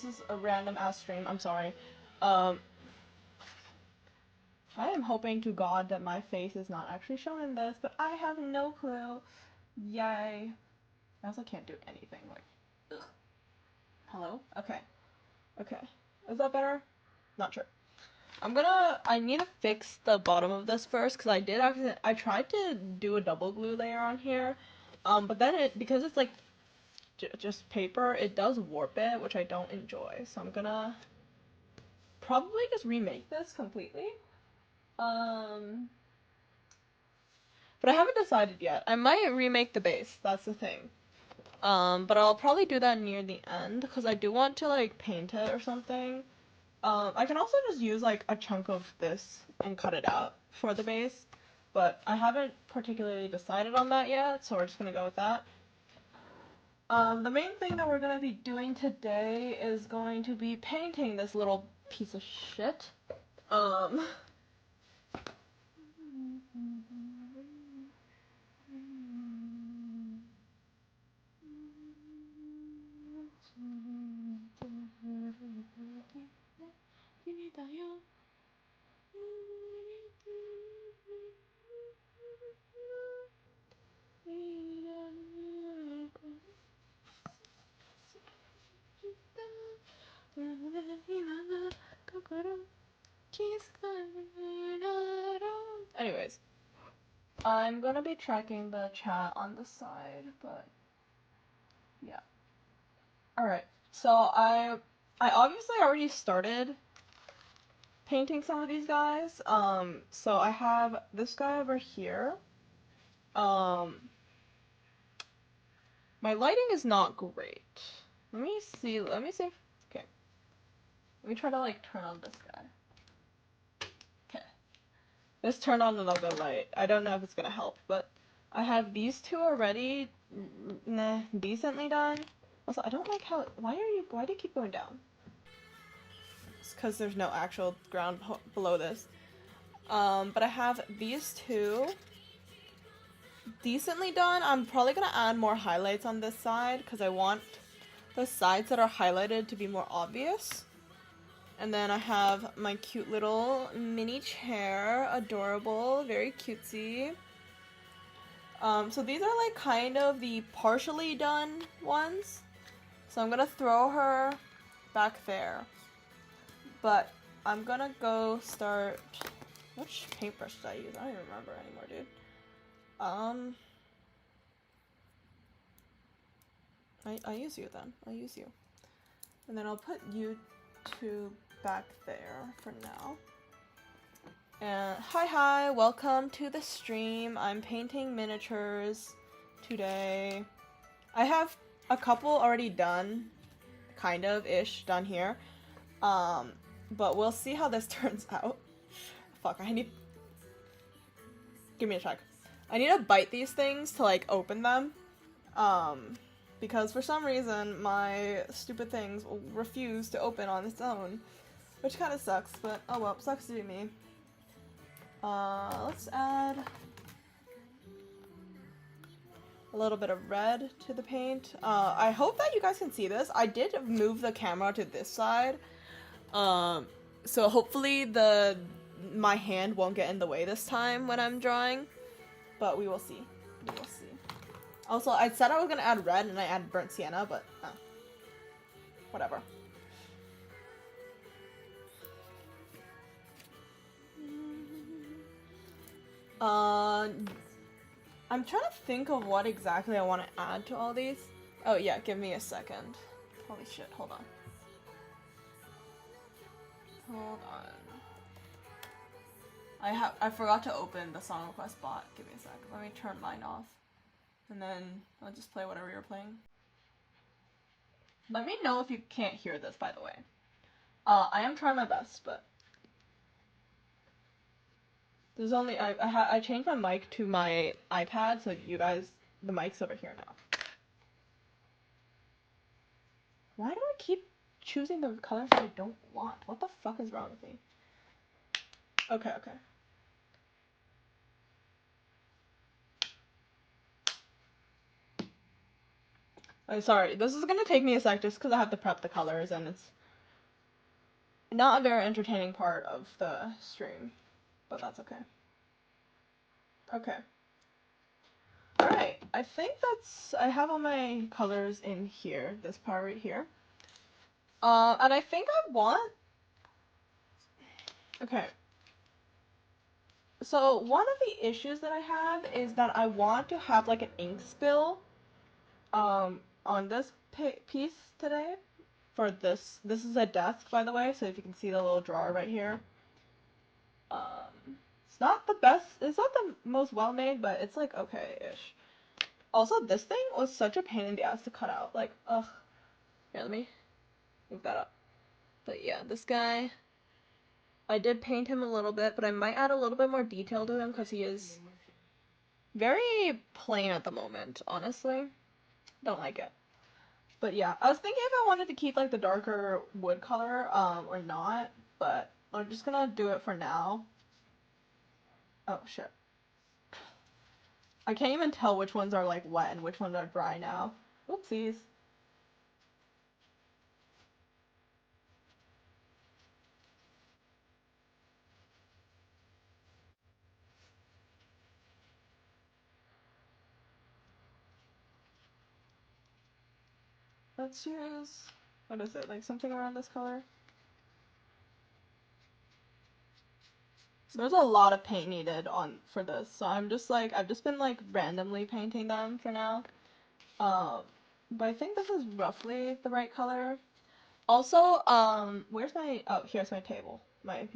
this is a random ass stream. I'm sorry. Um, I am hoping to God that my face is not actually shown in this, but I have no clue. Yay. I also can't do anything. Like, ugh. Hello? Okay. Okay. Is that better? Not sure. I need to fix the bottom of this first, because I tried to do a double glue layer on here, but then because it's like just paper, it does warp it, which I don't enjoy, so I'm gonna probably just remake this completely, but I haven't decided yet. I might remake the base, that's the thing, but I'll probably do that near the end, because I do want to, like, paint it or something. I can also just use, like, a chunk of this and cut it out for the base, but I haven't particularly decided on that yet, so we're just gonna go with that. The main thing that we're gonna be doing today is going to be painting this little piece of shit. Anyways, I'm gonna be tracking the chat on the side, but yeah. Alright, so I obviously already started painting some of these guys. So I have this guy over here. My lighting is not great. Let me see if, okay. Let me try to, like, turn on this guy. Okay. Let's turn on another light. I don't know if it's gonna help, but I have these two already, decently done. Also, I don't like how, why do you keep going down? It's because there's no actual ground below this. But I have these two decently done. I'm probably gonna add more highlights on this side because I want the sides that are highlighted to be more obvious. And then I have my cute little mini chair, adorable, very cutesy. So these are like kind of the partially done ones. So I'm gonna throw her back there. But I'm gonna go start, which paintbrush should I use? I don't even remember anymore, dude. I use you then. I'll use you. And then I'll put you two back there for now. And hi, welcome to the stream. I'm painting miniatures today. I have a couple already done, kind of ish done here. But we'll see how this turns out. Fuck, give me a check. I need to bite these things to, like, open them. Because for some reason my stupid things will refuse to open on its own. Which kind of sucks, but oh well, sucks to be me. Let's add a little bit of red to the paint. I hope that you guys can see this. I did move the camera to this side. So hopefully my hand won't get in the way this time when I'm drawing. But we will see. We will see. Also, I said I was gonna add red and I added burnt sienna, but whatever. I'm trying to think of what exactly I want to add to all these. Oh yeah, give me a second. Holy shit, hold on. Hold on. I forgot to open the song request bot. Give me a sec. Let me turn mine off. And then I'll just play whatever you're playing. Let me know if you can't hear this, by the way. I am trying my best, but there's only I changed my mic to my iPad, so you guys, the mic's over here now. Why do I keep choosing the colors that I don't want? What the fuck is wrong with me? Okay. I'm sorry, this is gonna take me a sec just because I have to prep the colors and it's not a very entertaining part of the stream, but that's okay. Okay. Alright, I think I have all my colors in here, this part right here. And I think I want, okay. So one of the issues that I have is that I want to have like an ink spill, on this piece today. For this is a desk, by the way, so if you can see the little drawer right here. It's not the best, it's not the most well-made, but it's like okay-ish. Also, this thing was such a pain in the ass to cut out. Like, ugh. Here, let me move that up. But yeah, this guy, I did paint him a little bit, but I might add a little bit more detail to him because he is very plain at the moment, honestly. Don't like it. But yeah, I was thinking if I wanted to keep like the darker wood color, or not, but I'm just gonna do it for now. Oh shit. I can't even tell which ones are like wet and which ones are dry now. Oopsies. Let's use, what is it, like something around this color? So there's a lot of paint needed for this, so I'm just like, I've just been like randomly painting them for now. But I think this is roughly the right color. Also, where's my, oh, here's my table, my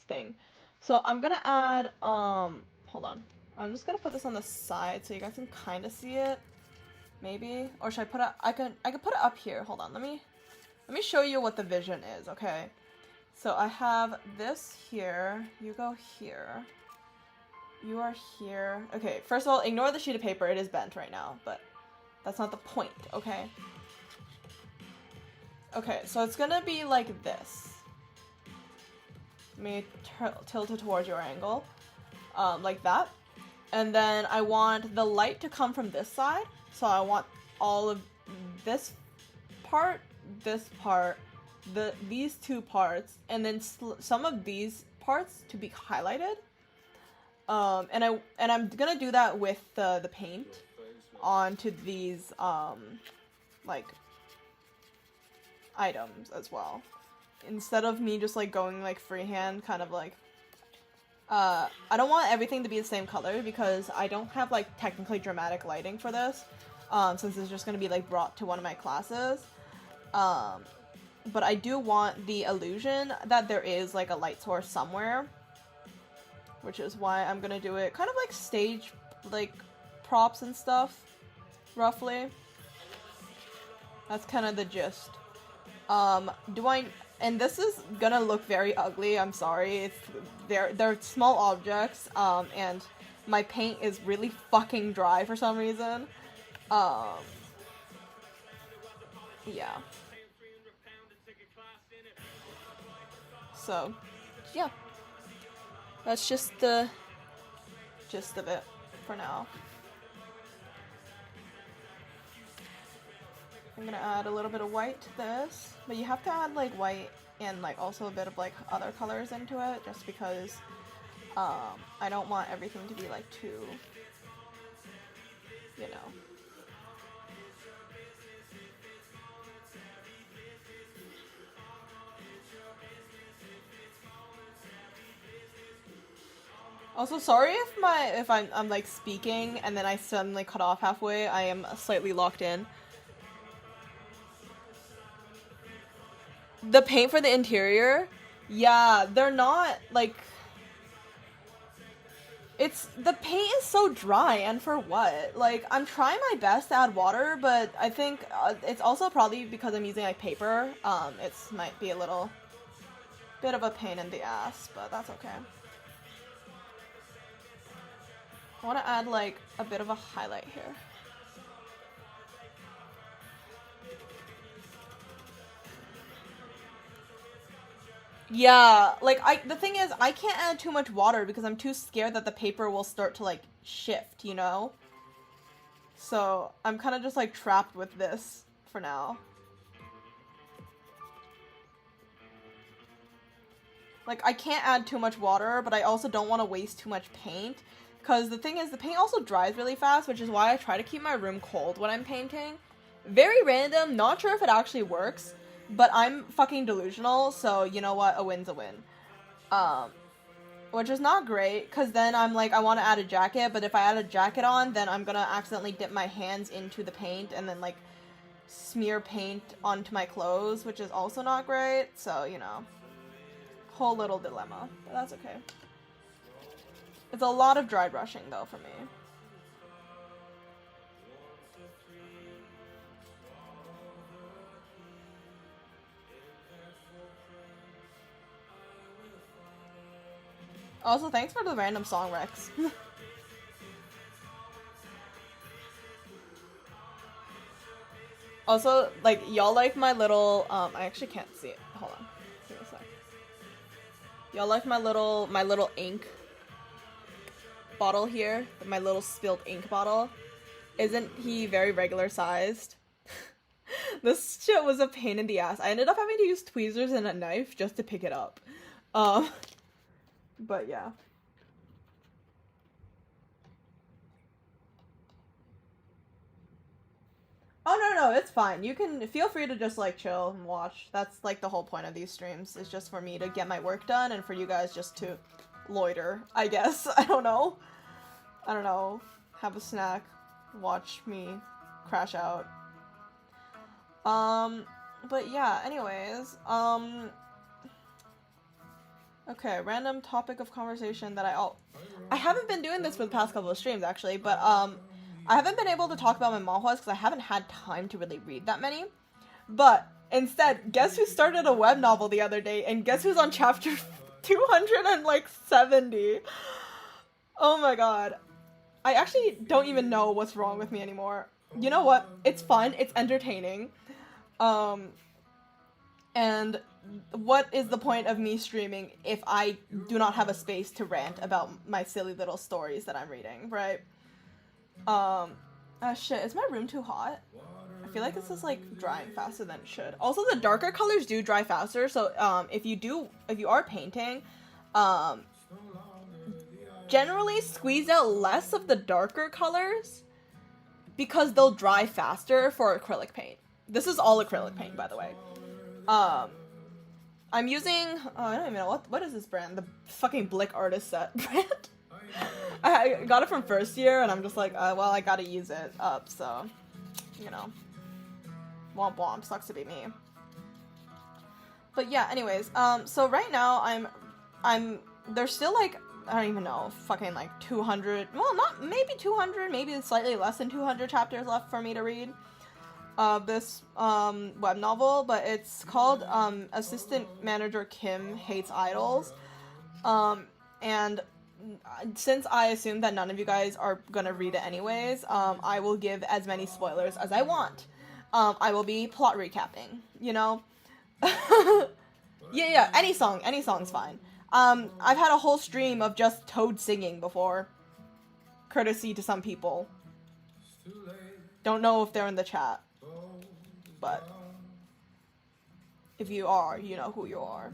thing. So I'm gonna add, hold on. I'm just gonna put this on the side so you guys can kind of see it. Maybe, or should I put it, I could put it up here. Hold on, let me show you what the vision is, okay? So I have this here, you go here, you are here. Okay, first of all, ignore the sheet of paper, it is bent right now, but that's not the point, okay? Okay, so it's gonna be like this. Let me tilt it towards your angle, like that. And then I want the light to come from this side, so I want all of this part, these two parts, and then some of these parts to be highlighted. And I'm gonna do that with the paint onto these like items as well, instead of me just like going like freehand, kind of like I don't want everything to be the same color because I don't have like technically dramatic lighting for this, since it's just gonna be like brought to one of my classes. But I do want the illusion that there is like a light source somewhere, which is why I'm gonna do it kind of like stage, like props and stuff, roughly. That's kind of the gist. And this is gonna look very ugly, I'm sorry, they're small objects, and my paint is really fucking dry for some reason. Yeah. So, yeah. That's just the gist of it for now. I'm gonna add a little bit of white to this, but you have to add like white and like also a bit of like other colors into it, just because I don't want everything to be like too, you know. Also, sorry if I'm like speaking and then I suddenly cut off halfway. I am slightly locked in. The paint for the interior, yeah, they're not like, the paint is so dry, and for what? Like, I'm trying my best to add water, but I think it's also probably because I'm using like paper. It might be a little bit of a pain in the ass, but that's okay. I want to add like a bit of a highlight here. Yeah, like the thing is, I can't add too much water because I'm too scared that the paper will start to like shift, you know? So I'm kind of just like trapped with this for now. Like, I can't add too much water, but I also don't want to waste too much paint. Because the thing is, the paint also dries really fast, which is why I try to keep my room cold when I'm painting. Very random, not sure if it actually works, but I'm fucking delusional, so you know what, a win's a win. Which is not great, because then I'm like, I want to add a jacket, but if I add a jacket on, then I'm gonna accidentally dip my hands into the paint and then, like, smear paint onto my clothes, which is also not great, so, you know. Whole little dilemma, but that's okay. It's a lot of dry brushing, though, for me. Also, thanks for the random song, Rex. Also, like, y'all like my little, I actually can't see it. Hold on. Give me a sec. Y'all like my little ink bottle here? My little spilled ink bottle? Isn't he very regular sized? This shit was a pain in the ass. I ended up having to use tweezers and a knife just to pick it up. But yeah. Oh, no, it's fine. You can feel free to just, like, chill and watch. That's, like, the whole point of these streams. Is just for me to get my work done and for you guys just to loiter, I guess. I don't know. Have a snack. Watch me crash out. But yeah, anyways, okay, random topic of conversation that I haven't been doing this for the past couple of streams, actually, but, I haven't been able to talk about my manhwas because I haven't had time to really read that many. But instead, guess who started a web novel the other day, and guess who's on chapter 270? Oh my god. I actually don't even know what's wrong with me anymore. You know what? It's fun. It's entertaining. And what is the point of me streaming if I do not have a space to rant about my silly little stories that I'm reading, right? Shit, is my room too hot? I feel like this is, like, drying faster than it should. Also, the darker colors do dry faster, so, if you are painting, generally squeeze out less of the darker colors, because they'll dry faster for acrylic paint. This is all acrylic paint, by the way. I'm using, I don't even know, what is this brand? The fucking Blick Artist Set brand? I got it from first year, and I'm just like, well, I gotta use it up, so, you know. Womp womp, sucks to be me. But yeah, anyways, so right now, there's still, like, I don't even know, fucking, like, 200, well, not, maybe 200, maybe slightly less than 200 chapters left for me to read of this, web novel, but it's called, Assistant Manager Kim Hates Idols, and since I assume that none of you guys are gonna read it anyways, I will give as many spoilers as I want. I will be plot recapping, you know? Yeah, any song's fine. I've had a whole stream of just Toad singing before. Courtesy to some people. Don't know if they're in the chat. But if you are, you know who you are.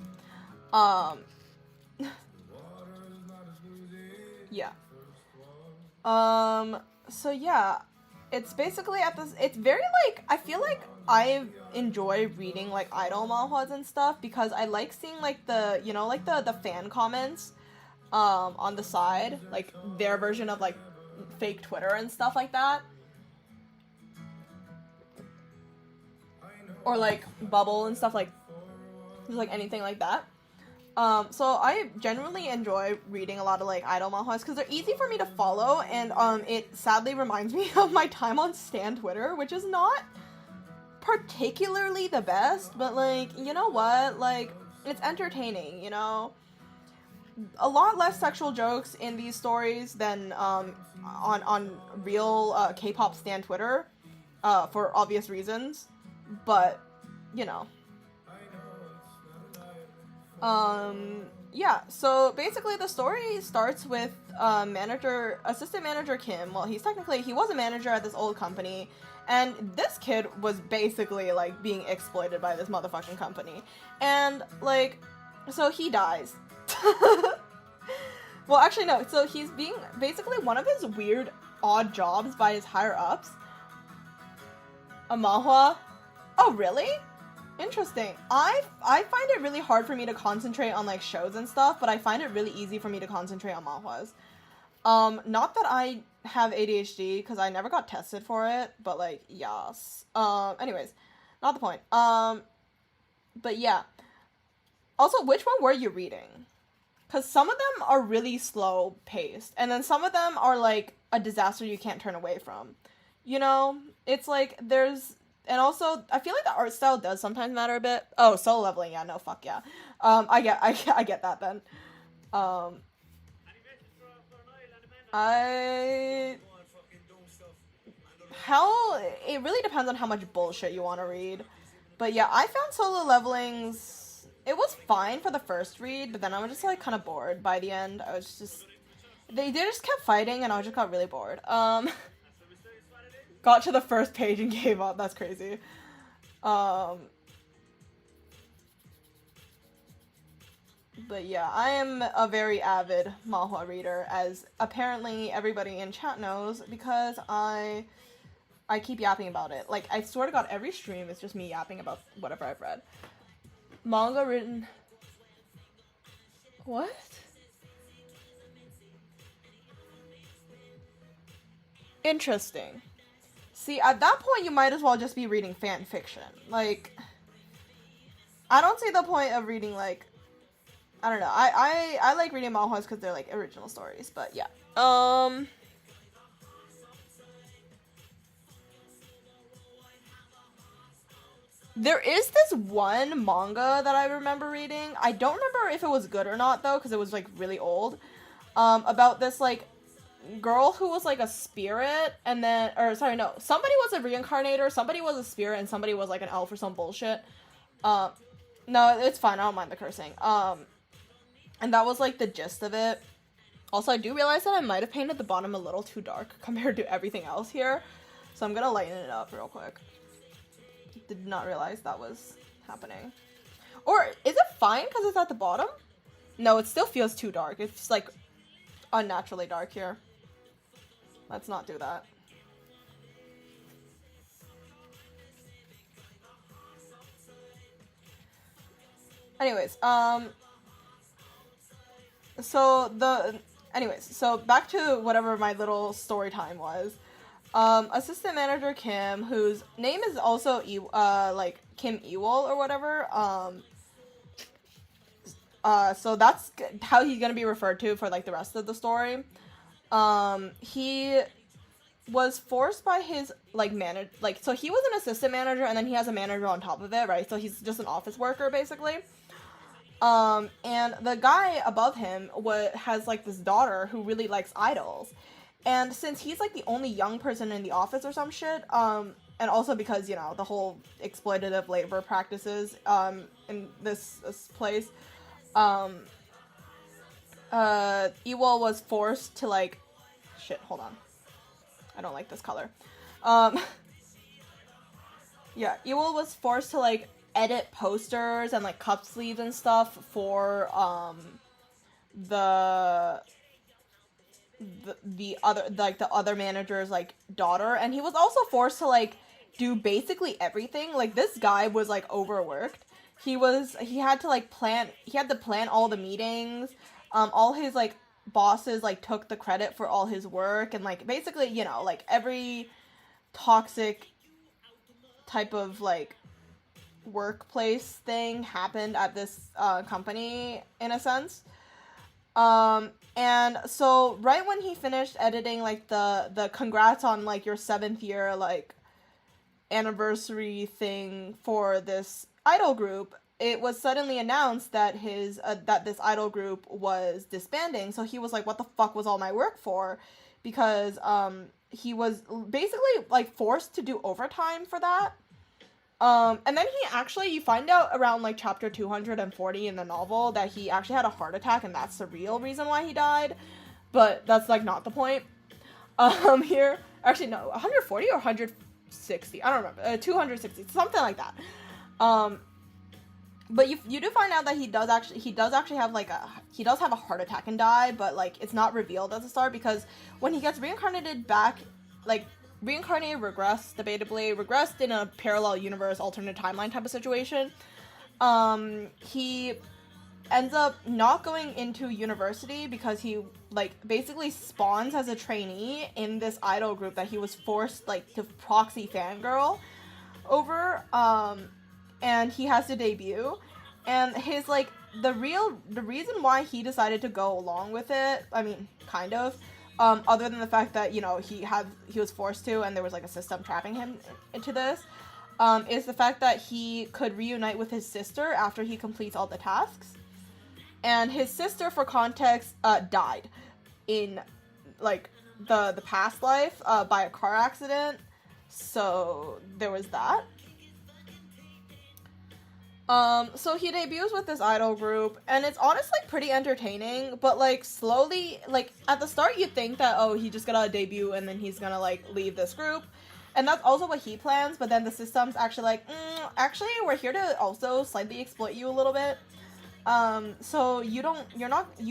Yeah. So yeah, it's basically it's very, like, I feel like I enjoy reading, like, idol manhwas and stuff, because I like seeing, like, the, you know, like, the fan comments, on the side, like, their version of, like, fake Twitter and stuff like that. Or, like, Bubble and stuff, like, just, like, anything like that. So I generally enjoy reading a lot of, like, idol manhwas because they're easy for me to follow, and, it sadly reminds me of my time on Stan Twitter, which is not particularly the best, but, like, you know what? Like, it's entertaining, you know? A lot less sexual jokes in these stories than, on real, K-pop Stan Twitter, for obvious reasons, but, you know. Yeah, so basically the story starts with assistant manager Kim. Well, he was a manager at this old company, and this kid was basically like being exploited by this motherfucking company. And like, so he dies. Well, actually no, so he's being basically one of his weird odd jobs by his higher ups. A manhwa. Oh, really? Interesting. I find it really hard for me to concentrate on like shows and stuff, but I find it really easy for me to concentrate on manhwas. Not that I have ADHD because I never got tested for it, but like yes. Anyways, not the point. But yeah. Also, which one were you reading? Because some of them are really slow paced, and then some of them are like a disaster you can't turn away from. You know, it's like there's, and also I feel like the art style does sometimes matter a bit. Oh, Solo Leveling, yeah, no, fuck yeah. I get that then. Um, I Hell, it really depends on how much bullshit you want to read. But yeah, I found Solo Leveling's. It was fine for the first read, but then I was just like kind of bored by the end. I was just they just kept fighting, and I just got really bored. Got to the first page and gave up. That's crazy. Um, but yeah, I am a very avid manhwa reader, as apparently everybody in chat knows, because I keep yapping about it. Like, I swear to God, every stream is just me yapping about whatever I've read. Manga written. What? Interesting. See, at that point, you might as well just be reading fan fiction. Like, I don't see the point of reading, like, I don't know. I like reading manhwas because they're, like, original stories, but yeah. There is this one manga that I remember reading. I don't remember if it was good or not, though, because it was, like, really old. About this, like, girl who was, like, a spirit, and then, or, sorry, no. Somebody was a reincarnator, somebody was a spirit, and somebody was, like, an elf or some bullshit. Um, no, it's fine. I don't mind the cursing. And that was, like, the gist of it. Also, I do realize that I might have painted the bottom a little too dark compared to everything else here. So I'm gonna lighten it up real quick. Did not realize that was happening. Or is it fine because it's at the bottom? No, it still feels too dark. It's like unnaturally dark here. Let's not do that. Anyways, so back to whatever my little story time was. Assistant manager Kim, whose name is also like Kim Ewell or whatever. So that's how he's gonna be referred to for like the rest of the story. He was forced by his like manager, like, so he was an assistant manager and then he has a manager on top of it, right? So he's just an office worker basically. And the guy above him has like this daughter who really likes idols. And since he's like the only young person in the office or some shit, and also because, you know, the whole exploitative labor practices in this place, Ewell was forced to like, shit, hold on. I don't like this color. Yeah, Ewell was forced to like edit posters and like cup sleeves and stuff for the other manager's like daughter, and he was also forced to like do basically everything. Like, this guy was like overworked. He had to plan all the meetings. All his like bosses like took the credit for all his work, and like basically, you know, like every toxic type of like workplace thing happened at this company in a sense. And so right when he finished editing like the congrats on like your 7th year like anniversary thing for this idol group, it was suddenly announced that this idol group was disbanding. So he was like, what the fuck was all my work for? Because he was basically like forced to do overtime for that. And then he actually, you find out around like chapter 240 in the novel that he actually had a heart attack, and that's the real reason why he died. But that's like not the point. Here, actually no, 140 or 160, I don't remember, 260, something like that. But you do find out that he does actually have like he does have a heart attack and die, but like it's not revealed at the start, because when he gets reincarnated back, like reincarnated, regressed in a parallel universe, alternate timeline type of situation, he ends up not going into university because he like basically spawns as a trainee in this idol group that he was forced like to proxy fangirl over, and he has to debut, and his like the reason why he decided to go along with it, I mean kind of, other than the fact that, you know, he was forced to and there was like a system trapping him into this, is the fact that he could reunite with his sister after he completes all the tasks. And his sister, for context, died in, like, the past life, by a car accident. So, there was that. So he debuts with this idol group, and it's honestly pretty entertaining, but, like, slowly, like, at the start you think that, oh, he's just gonna debut and then he's gonna, like, leave this group. And that's also what he plans, but then the system's actually like, actually, we're here to also slightly exploit you a little bit. So you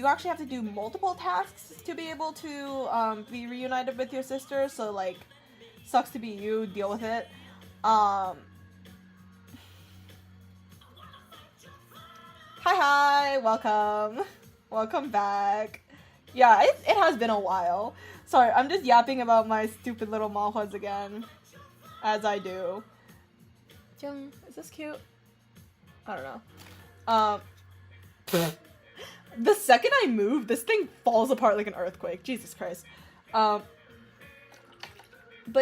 actually have to do multiple tasks to be able to, be reunited with your sister, so, like, sucks to be you, deal with it. Hi, welcome. Welcome back. Yeah, it has been a while. Sorry, I'm just yapping about my stupid little manhwas again. As I do. Jung, is this cute? I don't know. The second I move, this thing falls apart like an earthquake. Jesus Christ. But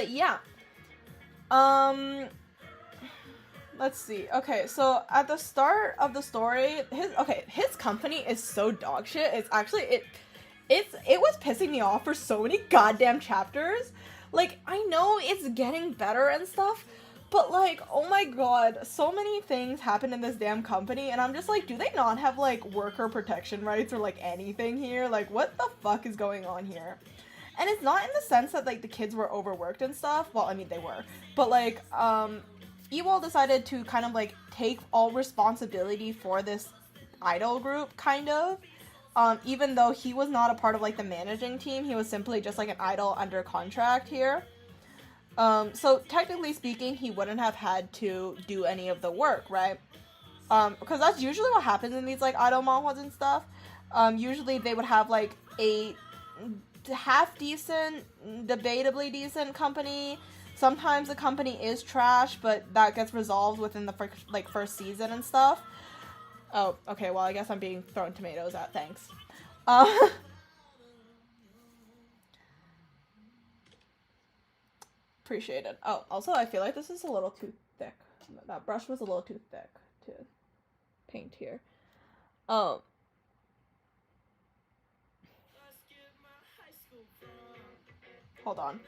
yeah. Let's see. Okay, so at the start of the story, his company is so dog shit. It's actually, it was pissing me off for so many goddamn chapters. Like, I know it's getting better and stuff, but, like, oh my god, so many things happen in this damn company, and I'm just like, do they not have, like, worker protection rights or, like, anything here? Like, what the fuck is going on here? And it's not in the sense that, like, the kids were overworked and stuff. Well, I mean, they were. But, like, Ewell decided to kind of, like, take all responsibility for this idol group, kind of. Even though he was not a part of, like, the managing team, he was simply just, like, an idol under contract here. So technically speaking, he wouldn't have had to do any of the work, right? Because that's usually what happens in these, like, idol manhwas and stuff. Usually they would have, like, a half-decent, debatably decent company. Sometimes the company is trash, but that gets resolved within the, first season and stuff. Oh, okay, well, I guess I'm being thrown tomatoes at, thanks. Appreciate it. Oh, also, I feel like this is a little too thick. That brush was a little too thick to paint here. Hold on.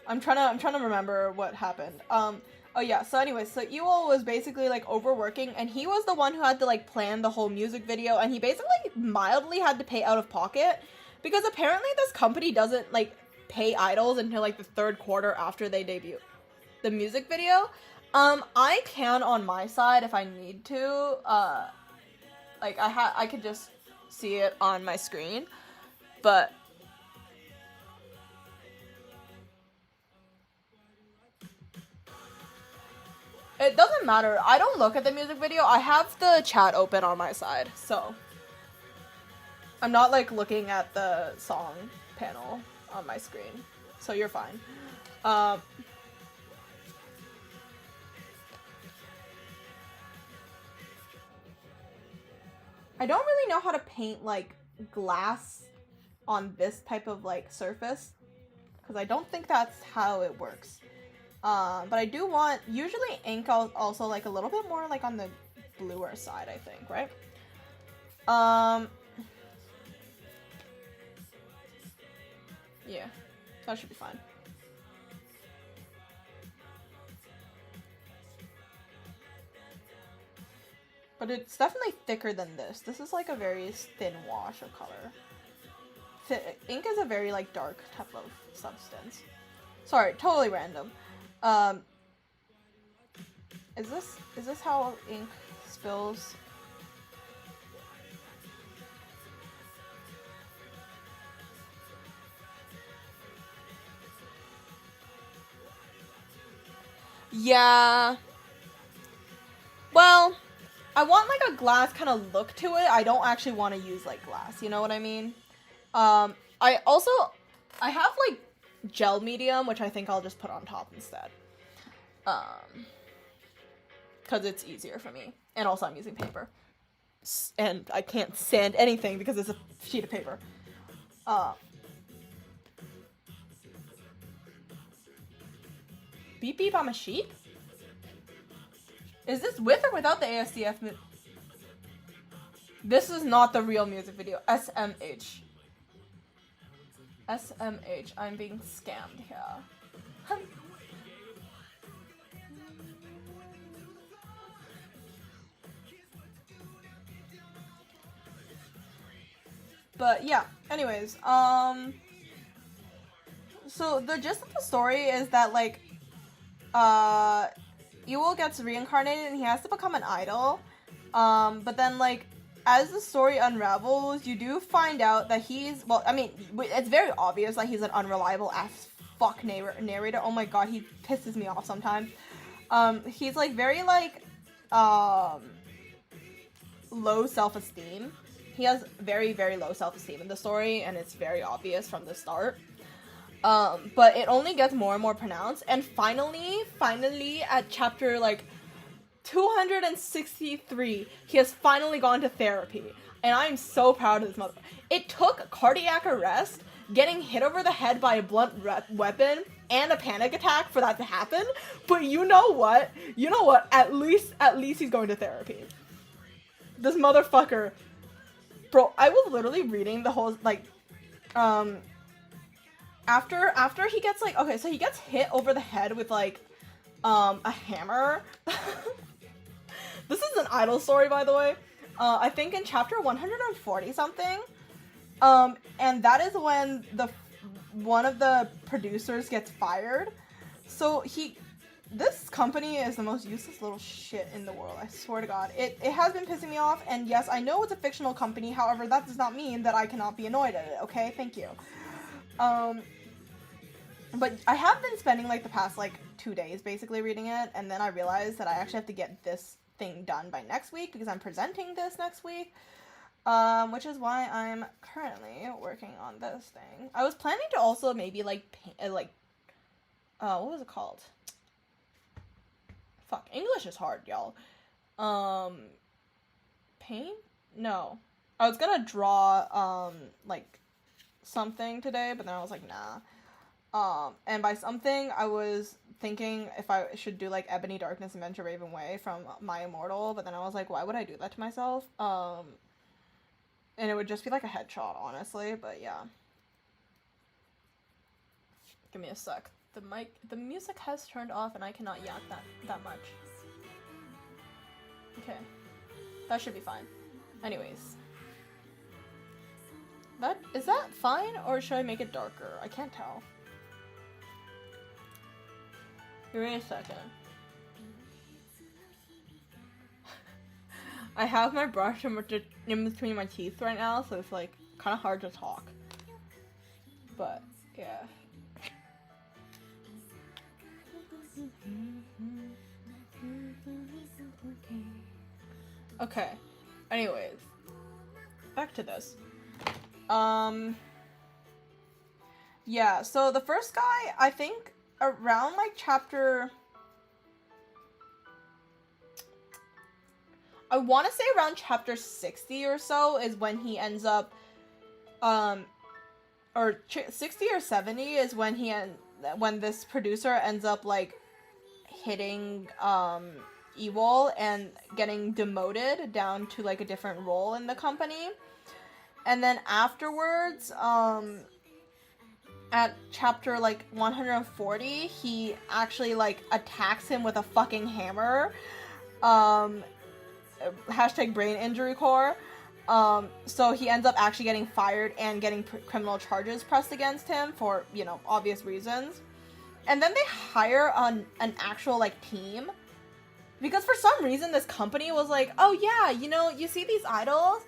I'm trying to remember what happened. Oh yeah, so anyway, so Ewell was basically, like, overworking, and he was the one who had to, like, plan the whole music video, and he basically mildly had to pay out of pocket, because apparently this company doesn't, like, pay idols until, like, the third quarter after they debut the music video. I can on my side if I need to, like, I could just see it on my screen, but it doesn't matter. I don't look at the music video. I have the chat open on my side, so I'm not, like, looking at the song panel on my screen, so you're fine. I don't really know how to paint, like, glass on this type of, like, surface, because I don't think that's how it works. But I do want, usually ink also, like, a little bit more, like, on the bluer side, I think, right? Yeah, that should be fine. But it's definitely thicker than this. This is like a very thin wash of color. Ink is a very like dark type of substance. Sorry, totally random. Is this how ink spills? Yeah. Well, I want like a glass kind of look to it. I don't actually want to use like glass, you know what I mean? I have like gel medium, which I think I'll just put on top instead. Because it's easier for me. And also I'm using paper. And I can't sand anything because it's a sheet of paper. Beep beep, I'm a sheep? Is this with or without the ASDF? This is not the real music video. SMH. SMH. I'm being scammed here. But yeah, anyways, so the gist of the story is that like, Ewell gets reincarnated and he has to become an idol. But then like, as the story unravels, you do find out that he's, well, I mean, it's very obvious that he's an unreliable ass fuck narrator. Oh my god, he pisses me off sometimes. He's like very like, low self-esteem. He has very, very low self-esteem in the story, and it's very obvious from the start. But it only gets more and more pronounced, and finally, at chapter, like, 263, he has finally gone to therapy, and I'm so proud of this mother. It took cardiac arrest, getting hit over the head by a blunt weapon, and a panic attack for that to happen, but you know what? At least he's going to therapy. This motherfucker... Bro, I was literally reading the whole, like, after he gets, like, okay, so he gets hit over the head with, like, a hammer. This is an idol story, by the way. I think in chapter 140 something. And that is when one of the producers gets fired. So this company is the most useless little shit in the world, I swear to god. It has been pissing me off, and yes, I know it's a fictional company, however, that does not mean that I cannot be annoyed at it, okay? Thank you. But I have been spending, like, the past, like, 2 days basically reading it, and then I realized that I actually have to get this thing done by next week, because I'm presenting this next week, which is why I'm currently working on this thing. I was planning to also maybe, like, what was it called? Fuck, English is hard, y'all. Paint? No. I was gonna draw, like, something today, but then I was like, nah. And by something, I was thinking if I should do, like, Ebony, Darkness, and Venture Raven Way from My Immortal, but then I was like, why would I do that to myself? And it would just be, like, a headshot, honestly, but yeah. Give me a sec. The music has turned off and I cannot yak that much. Okay. That should be fine. Anyways. Is that fine, or should I make it darker? I can't tell. Give me a second. I have my brush in between my teeth right now, so it's like kind of hard to talk. But, yeah. Okay. Anyways. Back to this. Yeah, so the first guy, I think around like chapter... I want to say around chapter 60 or so is when he ends up, or 60 or 70 is when when this producer ends up like hitting Ewell and getting demoted down to like a different role in the company. And then afterwards, at chapter like 140, he actually like attacks him with a fucking hammer. hashtag brain injury core. So he ends up actually getting fired and getting criminal charges pressed against him for, you know, obvious reasons. And then they hire an actual, like, team. Because for some reason, this company was like, oh yeah, you know, you see these idols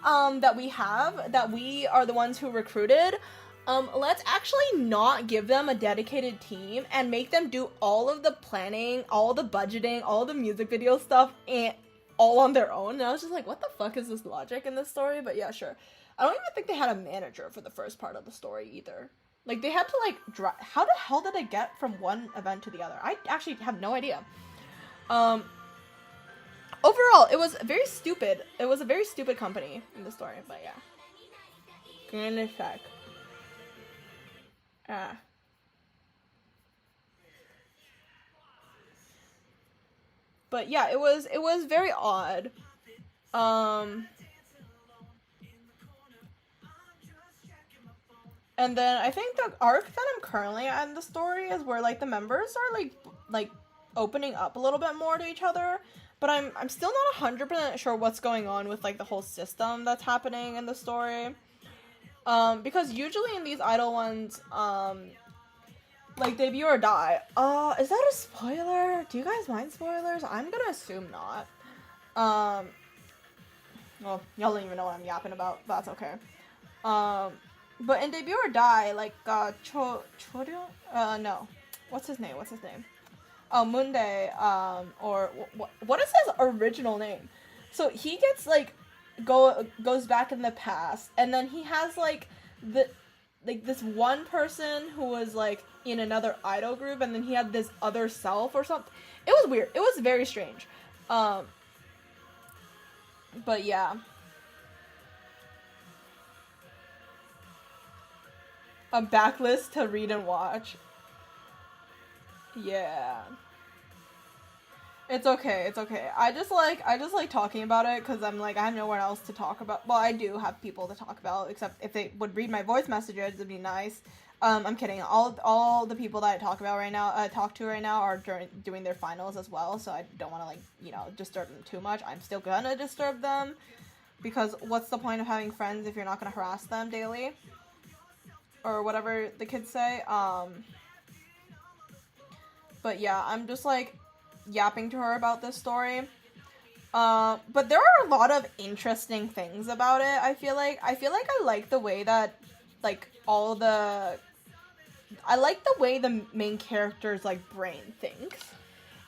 that we have, that we are the ones who recruited. Let's actually not give them a dedicated team and make them do all of the planning, all the budgeting, all the music video stuff, and all on their own. And I was just like, what the fuck is this logic in this story? But yeah, sure. I don't even think they had a manager for the first part of the story either. Like, they had to, like, how the hell did they get from one event to the other? I actually have no idea. Overall, it was very stupid. It was a very stupid company in the story, but yeah. Grand effect. But yeah, it was very odd. And then I think the arc that I'm currently at in the story is where, like, the members are like opening up a little bit more to each other, but I'm still not 100% sure what's going on with, like, the whole system that's happening in the story. Because usually in these idol ones, like, debut or die. Is that a spoiler? Do you guys mind spoilers? I'm gonna assume not. Well, y'all don't even know what I'm yapping about, but that's okay. But in debut or die, like, Choryu? No. What's his name? Oh, Munde, or what is his original name? So he gets, like, goes back in the past, and then he has, like, this one person who was, like, in another idol group, and then he had this other self or something. It was weird. It was very strange. But yeah. A backlist to read and watch. Yeah. It's okay. I just like talking about it because I'm like, I have nowhere else to talk about. Well, I do have people to talk about, except if they would read my voice messages, it'd be nice. I'm kidding. All the people that I talk to right now are doing their finals as well, so I don't want to, like, you know, disturb them too much. I'm still gonna disturb them, because what's the point of having friends if you're not gonna harass them daily? Or whatever the kids say. But yeah, I'm just, like, yapping to her about this story. But there are a lot of interesting things about it, I feel like. I like the way that, like, I like the way the main character's, like, brain thinks.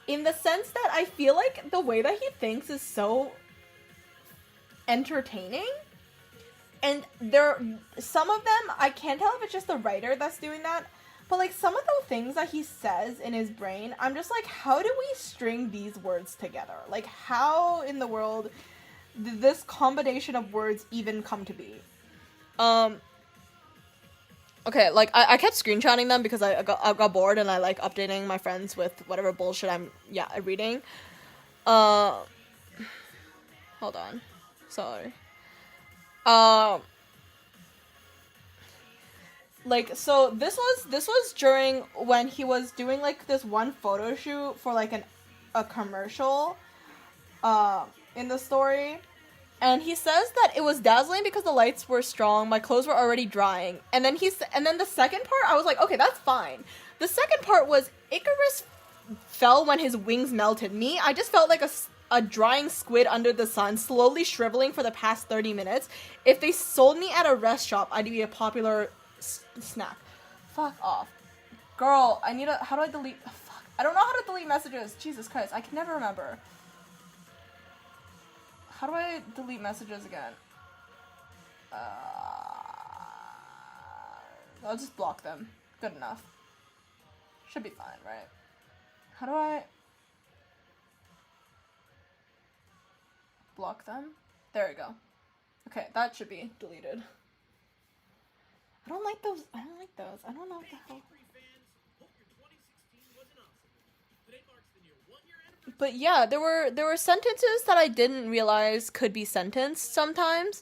In the sense that I feel like the way that he thinks is so entertaining. And some of them, I can't tell if it's just the writer that's doing that, but, like, some of the things that he says in his brain, I'm just like, how do we string these words together? Like, how in the world did this combination of words even come to be? Okay, like, I kept screenshotting them because I got bored and I like updating my friends with whatever bullshit I'm reading. Hold on. Sorry. Like, so this was during when he was doing, like, this one photo shoot for, like, a commercial, in the story, and he says that it was dazzling because the lights were strong, my clothes were already drying, and then the second part, I was like, okay, that's fine. The second part was, Icarus fell when his wings melted. I just felt like a drying squid under the sun, slowly shriveling for the past 30 minutes. If they sold me at a rest shop, I'd be a popular snack. Fuck off. Girl, how do I delete? Oh, fuck. I don't know how to delete messages. Jesus Christ, I can never remember. How do I delete messages again? I'll just block them. Good enough. Should be fine, right? How do I block them? There we go. Okay, that should be deleted. I don't like those. I don't know what the hell. But yeah, there were sentences that I didn't realize could be sentenced sometimes.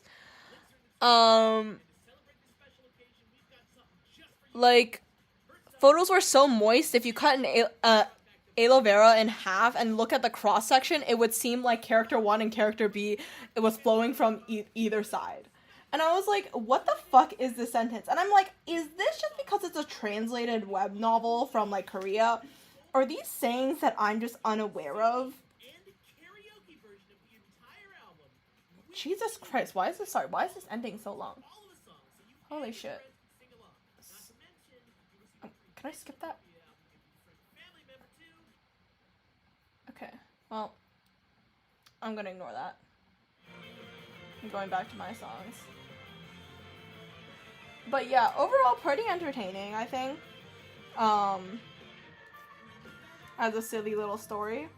Like, photos were so moist, if you cut aloe vera in half and look at the cross section, it would seem like character 1 and character B, it was flowing from either side. And I was like, what the fuck is this sentence? And I'm like, is this just because it's a translated web novel from like Korea? Are these sayings that I'm just unaware of? Jesus Christ, why is this ending so long? Holy shit. Can I skip that? Okay, well, I'm gonna ignore that. I'm going back to my songs. But yeah, overall pretty entertaining, I think. As a silly little story.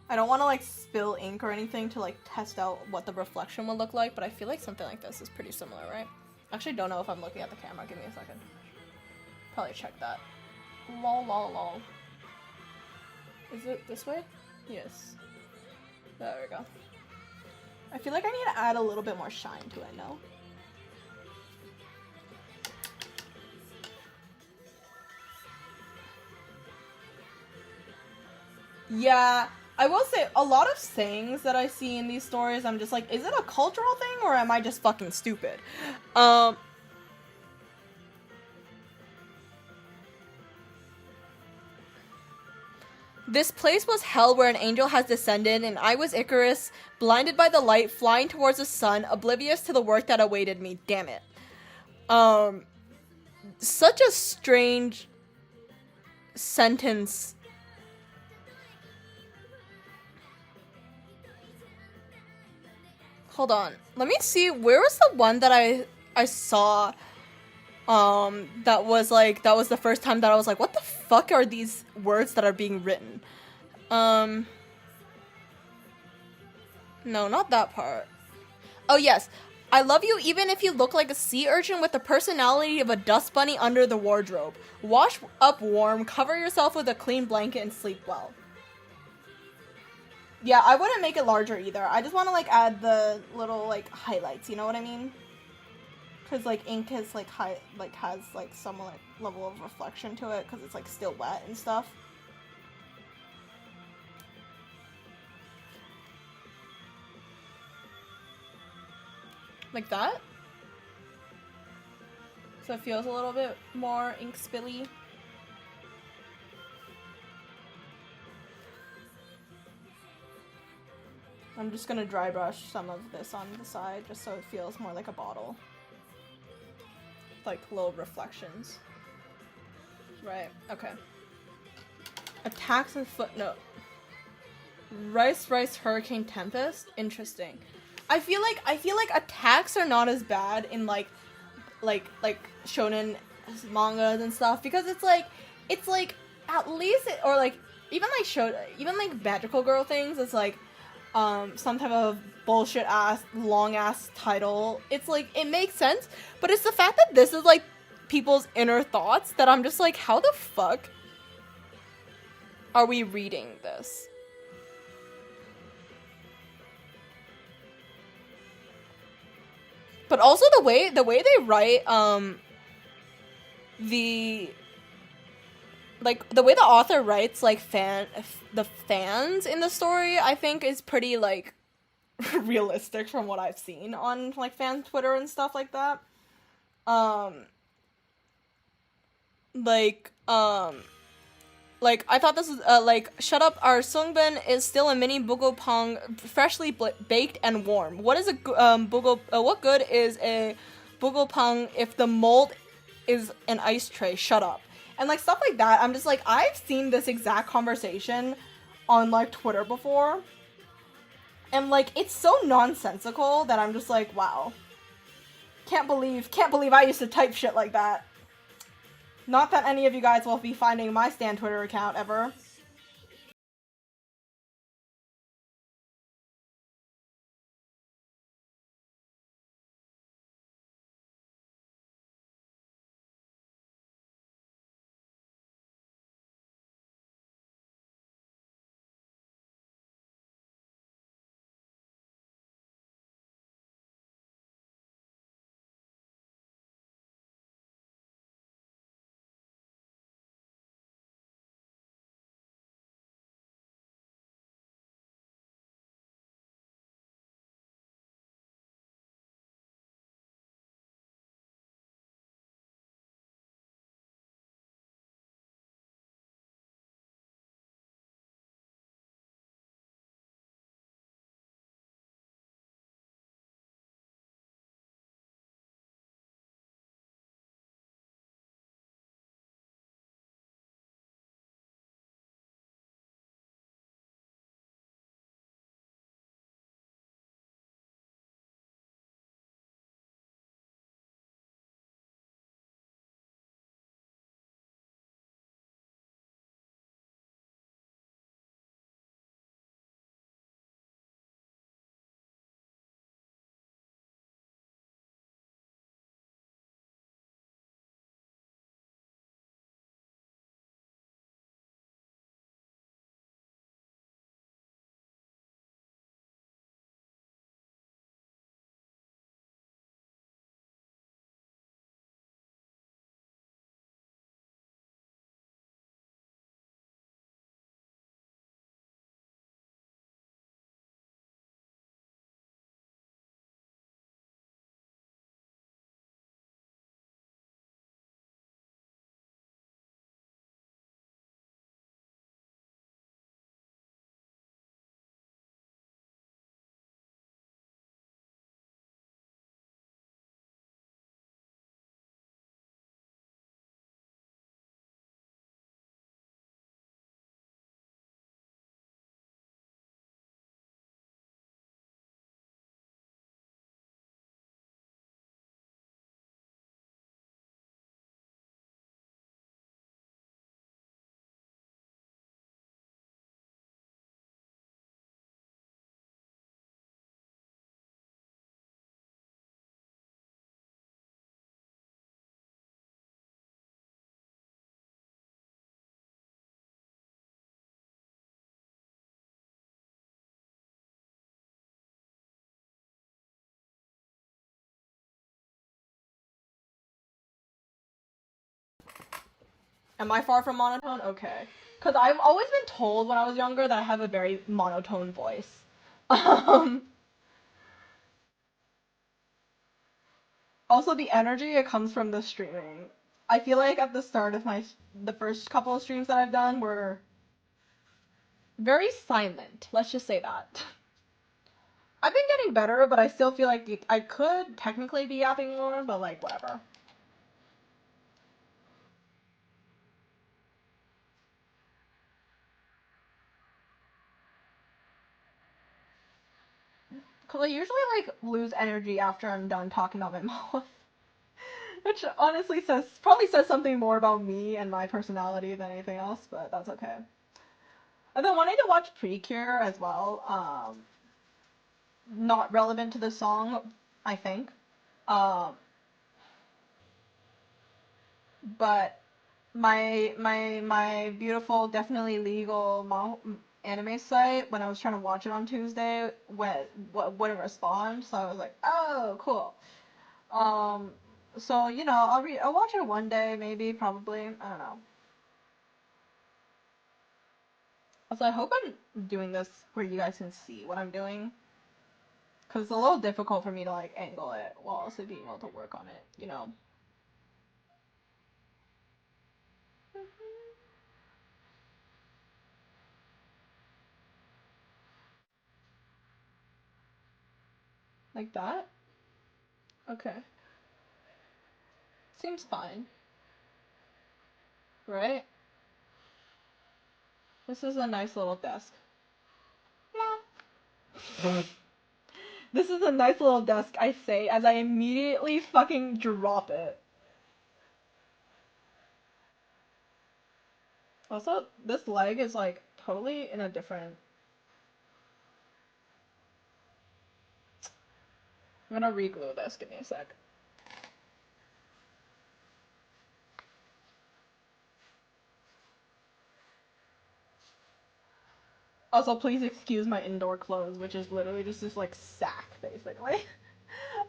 I don't want to like spill ink or anything to like test out what the reflection will look like, but I feel like something like this is pretty similar, right? Actually, don't know if I'm looking at the camera. Give me a second. Probably check that. Lol, lol, lol. Is it this way? Yes. There we go. I feel like I need to add a little bit more shine to it, no? Yeah, I will say a lot of sayings that I see in these stories, I'm just like, is it a cultural thing or am I just fucking stupid? This place was hell where an angel has descended, and I was Icarus, blinded by the light, flying towards the sun, oblivious to the work that awaited me. Damn it. Such a strange sentence. Hold on. Let me see. Where was the one that I saw? That was the first time that I was like, what the fuck are these words that are being written? No, not that part. Oh yes. I love you even if you look like a sea urchin with the personality of a dust bunny under the wardrobe. Wash up warm, cover yourself with a clean blanket, and sleep well. Yeah, I wouldn't make it larger either. I just want to like add the little like highlights, you know what I mean? Because like ink is like has like some like level of reflection to it because it's like still wet and stuff. Like that. So it feels a little bit more ink spilly. I'm just gonna dry brush some of this on the side just so it feels more like a bottle. Like little reflections. Right, okay. Attacks and footnote. Rice Hurricane Tempest? Interesting. I feel like attacks are not as bad in like shonen mangas and stuff because it's like at least it, or like even like magical girl things, it's like some type of bullshit ass long ass title. It's like it makes sense, but it's the fact that this is like people's inner thoughts that I'm just like, how the fuck are we reading this? But also the way they write the way the author writes like the fans in the story, I think is pretty like realistic from what I've seen on like fan Twitter and stuff like that. Like I thought this was like, shut up, our Sungbin is still a mini bugopong, freshly baked and warm. What is a what good is a bugopong if the mold is an ice tray? Shut up. And like stuff like that. I'm just like, I've seen this exact conversation on like Twitter before. And like it's so nonsensical that I'm just like, wow. Can't believe I used to type shit like that. Not that any of you guys will be finding my Stan Twitter account ever. Am I far from monotone? Okay. Because I've always been told when I was younger that I have a very monotone voice. Um, Also, the energy it comes from the streaming. I feel like at the start of the first couple of streams that I've done were very silent. Let's just say that. I've been getting better, but I still feel like I could technically be yapping more, but like whatever. Cause I usually like lose energy after I'm done talking about my mouth, which honestly probably says something more about me and my personality than anything else, but that's okay. I've been wanting to watch Precure as well. Not relevant to the song, I think. Um, but my beautiful, definitely legal anime site when I was trying to watch it on Tuesday wouldn't respond, so I was like, oh, cool. Um, so I'll watch it one day, maybe, probably. I don't know. Also, I hope I'm doing this where you guys can see what I'm doing, because it's a little difficult for me to like angle it while also being able to work on it. Like that. Okay, seems fine, right? This is a nice little desk. This is a nice little desk, I say, as I immediately fucking drop it. Also, this leg is like totally in a different. I'm gonna reglue this, give me a sec. Also, please excuse my indoor clothes, which is literally just this like sack, basically.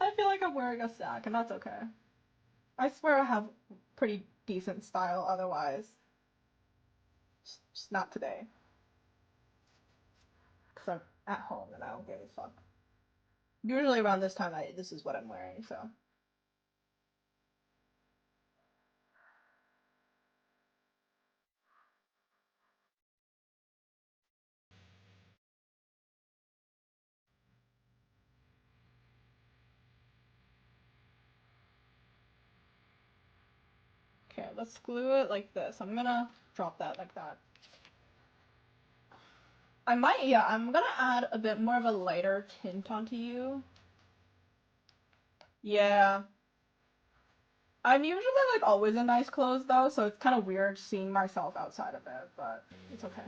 I feel like I'm wearing a sack, and that's okay. I swear I have pretty decent style otherwise. Just not today. Because I'm at home and I don't give a fuck. Usually around this time, this is what I'm wearing, so. Okay, let's glue it like this. I'm gonna drop that like that. Yeah, I'm gonna add a bit more of a lighter tint onto you. Yeah. I'm usually like always in nice clothes though, so it's kind of weird seeing myself outside of it, but it's okay.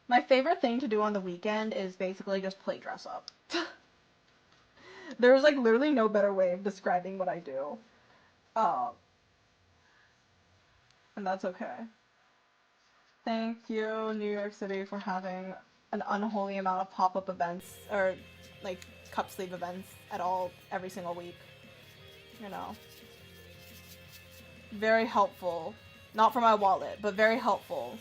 My favorite thing to do on the weekend is basically just play dress up. There's like literally no better way of describing what I do. Um, and that's okay. Thank you, New York City, for having an unholy amount of pop-up events or like cup sleeve events at all every single week. You know, very helpful. Not for my wallet, but very helpful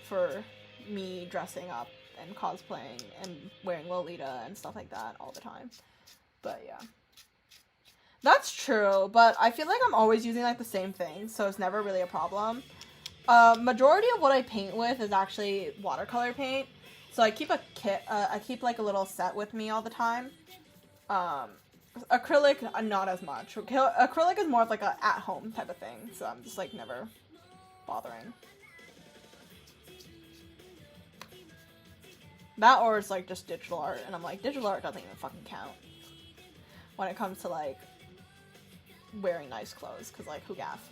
for me dressing up and cosplaying and wearing Lolita and stuff like that all the time. But yeah. That's true, but I feel like I'm always using like the same thing, so it's never really a problem. Majority of what I paint with is actually watercolor paint, so I keep a kit. I keep like a little set with me all the time. Um, Acrylic, not as much. Acrylic is more of like a at-home type of thing, so I'm just like never bothering. That or it's like just digital art, and I'm like, digital art doesn't even fucking count when it comes to like wearing nice clothes, because like who gaff?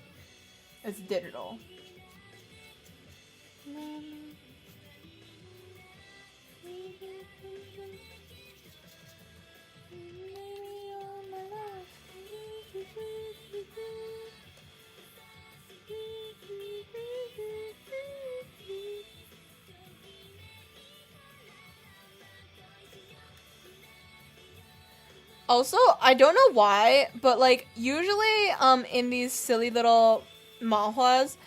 It's digital. Also, I don't know why, but like usually in these silly little manhwas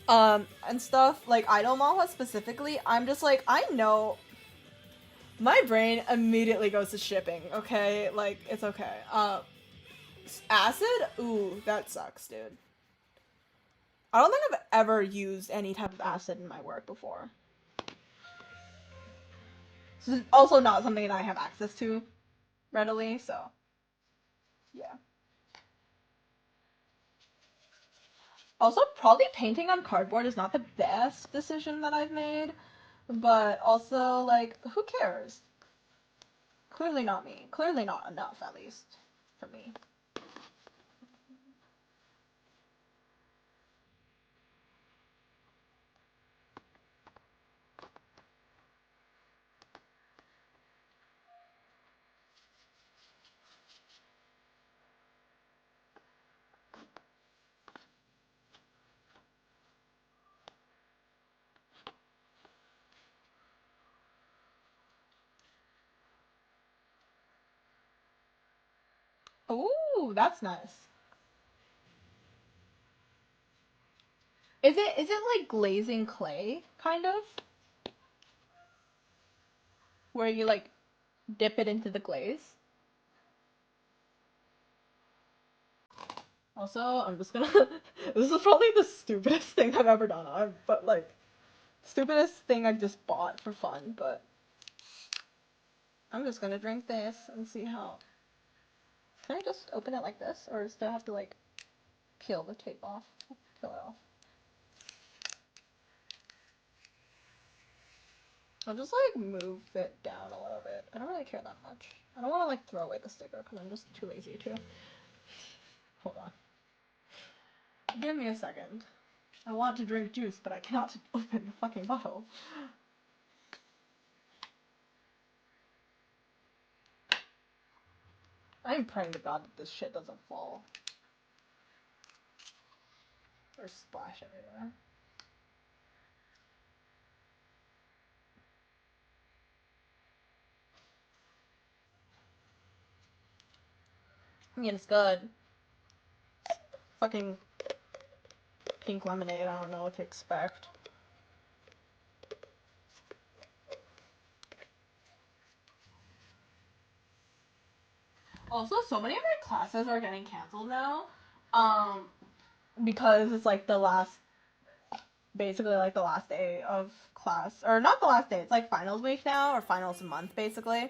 and stuff, like idol manhwas specifically, I'm just like, I know my brain immediately goes to shipping, okay? Like it's okay. Acid? Ooh, that sucks, dude. I don't think I've ever used any type of acid in my work before. This is also not something that I have access to readily, so yeah. Also, probably painting on cardboard is not the best decision that I've made, but also, like, who cares? Clearly not me. Clearly not enough, at least, for me. Ooh, that's nice. Is it like glazing clay, kind of? Where you like dip it into the glaze? Also, I'm just gonna. This is probably the stupidest thing I've ever done. But like, stupidest thing I just bought for fun. But I'm just gonna drink this and see how. Can I just open it like this, or do I have to like peel the tape off? Peel it off. I'll just like move it down a little bit. I don't really care that much. I don't want to like throw away the sticker because I'm just too lazy to. Hold on. Give me a second. I want to drink juice, but I cannot open the fucking bottle. I'm praying to God that this shit doesn't fall. Or splash everywhere. I mean, it's good. Fucking pink lemonade, I don't know what to expect. Also, so many of my classes are getting canceled now. Um, because it's like the last, basically like the last day of class. Or not the last day, it's like finals week now, or finals month, basically.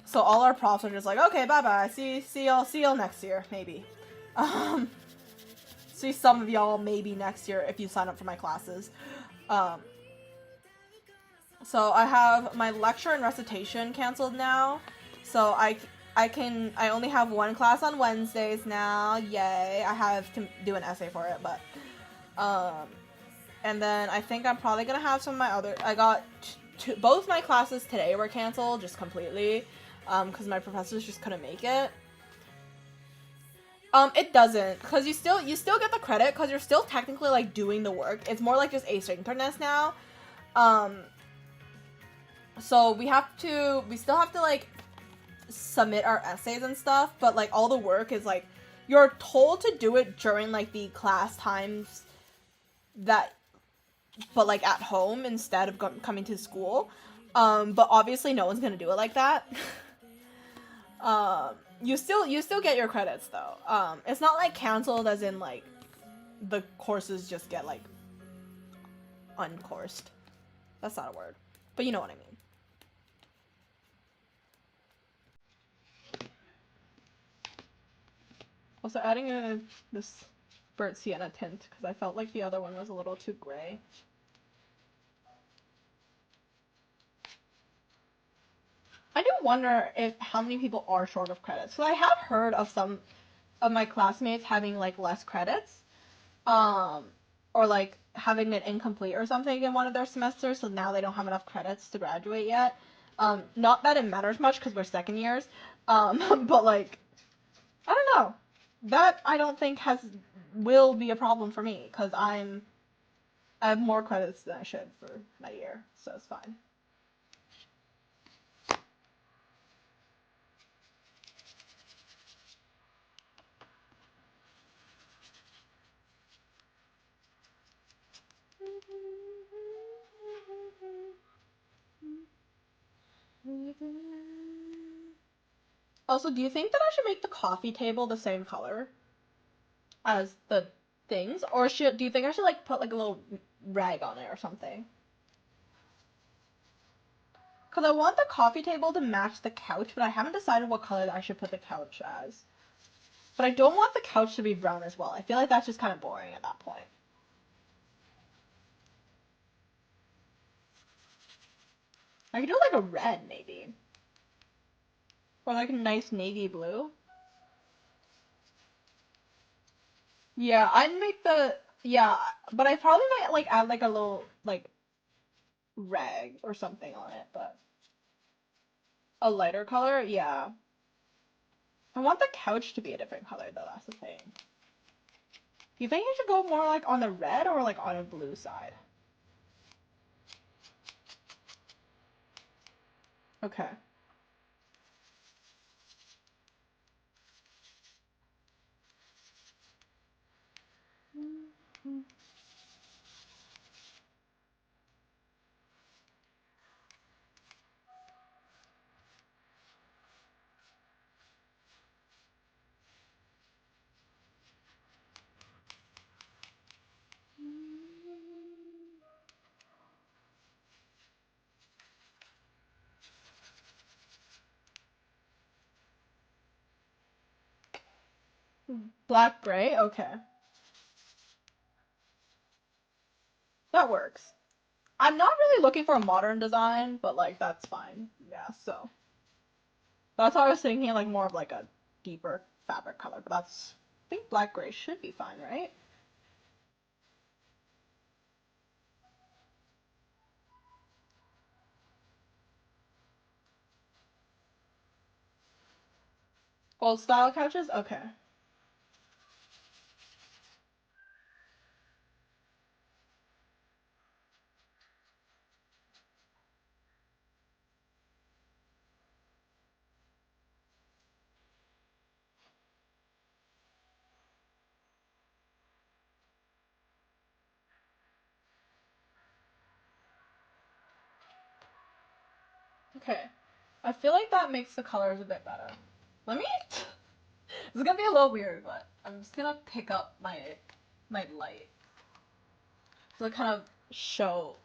So all our profs are just like, okay, bye-bye, see y'all next year, maybe. Um, see some of y'all maybe next year if you sign up for my classes. Um, so I have my lecture and recitation canceled now. So I only have one class on Wednesdays now. Yay. I have to do an essay for it, but and then I think I'm probably going to have some of my other I got both my classes today were canceled just completely cuz my professors just couldn't make it. It doesn't, cuz you still get the credit cuz you're still technically like doing the work. It's more like just asynchronous now. So we still have to like submit our essays and stuff, but like all the work is like you're told to do it during like the class times but like at home instead of coming to school. But obviously no one's gonna do it like that. You still get your credits though. It's not like canceled as in like the courses just get like uncoursed. That's not a word, but you know what I mean. Also adding this burnt sienna tint because I felt like the other one was a little too gray. I do wonder if how many people are short of credits. So I have heard of some of my classmates having like less credits, um, or like having it incomplete or something in one of their semesters, so now they don't have enough credits to graduate yet. Not that it matters much because we're second years, but like I don't know. That I don't think will be a problem for me because I have more credits than I should for my year, so it's fine. Also, do you think that I should make the coffee table the same color as the things, or do you think I should like put like a little rag on it or something? Because I want the coffee table to match the couch, but I haven't decided what color I should put the couch as. But I don't want the couch to be brown as well. I feel like that's just kind of boring at that point. I could do like a red maybe. Or like a nice navy blue. Yeah, I'd make the yeah, but I probably might like add like a little like rag or something on it, but a lighter color, yeah. I want the couch to be a different color though, that's the thing. Do you think you should go more like on the red or like on a blue side? Okay. Black gray? Okay. That works. I'm not really looking for a modern design, but like that's fine. Yeah, so that's why I was thinking like more of like a deeper fabric color, but that's I think black gray should be fine, right? Old style couches? Okay. Okay. I feel like that makes the colors a bit better. Let me It's gonna be a little weird, but I'm just gonna pick up my light. So kind of show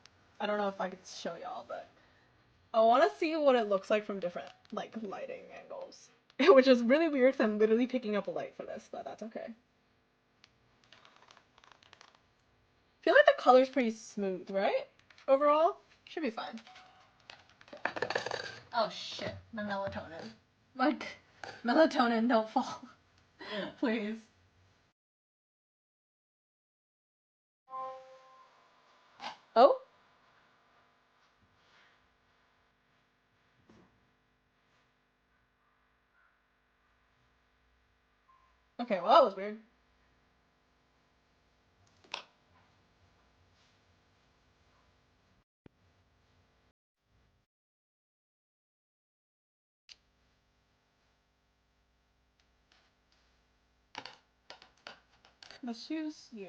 I don't know if I could show y'all, but I want to see what it looks like from different like lighting angles, which is really weird because I'm literally picking up a light for this, but that's okay. I feel like the color's pretty smooth, right? Overall, should be fine. Oh shit, my melatonin. My melatonin, don't fall, please. Oh. Okay, well that was weird. Let's choose you.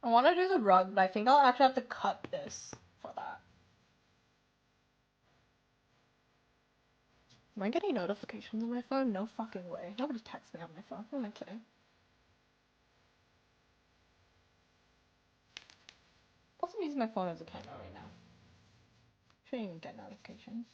I want to do the rug, but I think I'll actually have to cut this for that. Am I getting notifications on my phone? No fucking way. Nobody texts me on my phone. Who am I kidding? Also, I'm using my phone as a camera right now. Shouldn't even get notifications.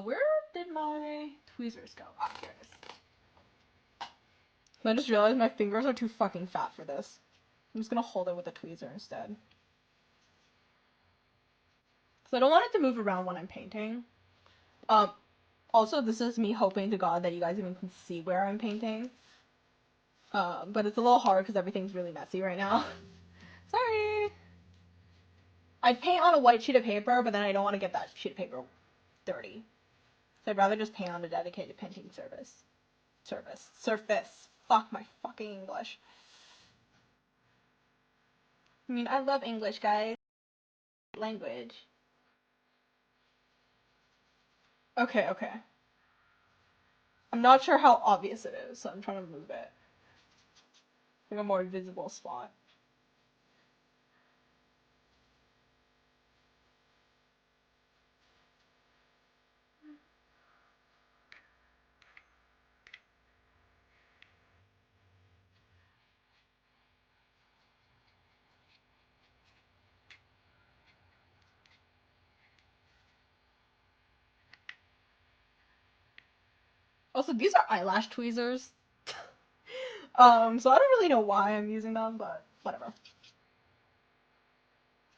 Where did my tweezers go? Ah, here it is. I just realized my fingers are too fucking fat for this. I'm just gonna hold it with a tweezer instead. So I don't want it to move around when I'm painting. Also, this is me hoping to God that you guys even can see where I'm painting. But it's a little hard because everything's really messy right now. Sorry. I'd paint on a white sheet of paper, but then I don't want to get that sheet of paper dirty. So I'd rather just paint on a dedicated painting surface. Fuck my fucking English. I mean, I love English, guys. Language. Okay, okay. I'm not sure how obvious it is, so I'm trying to move it. Like a more visible spot. Also, these are eyelash tweezers. So I don't really know why I'm using them, but whatever.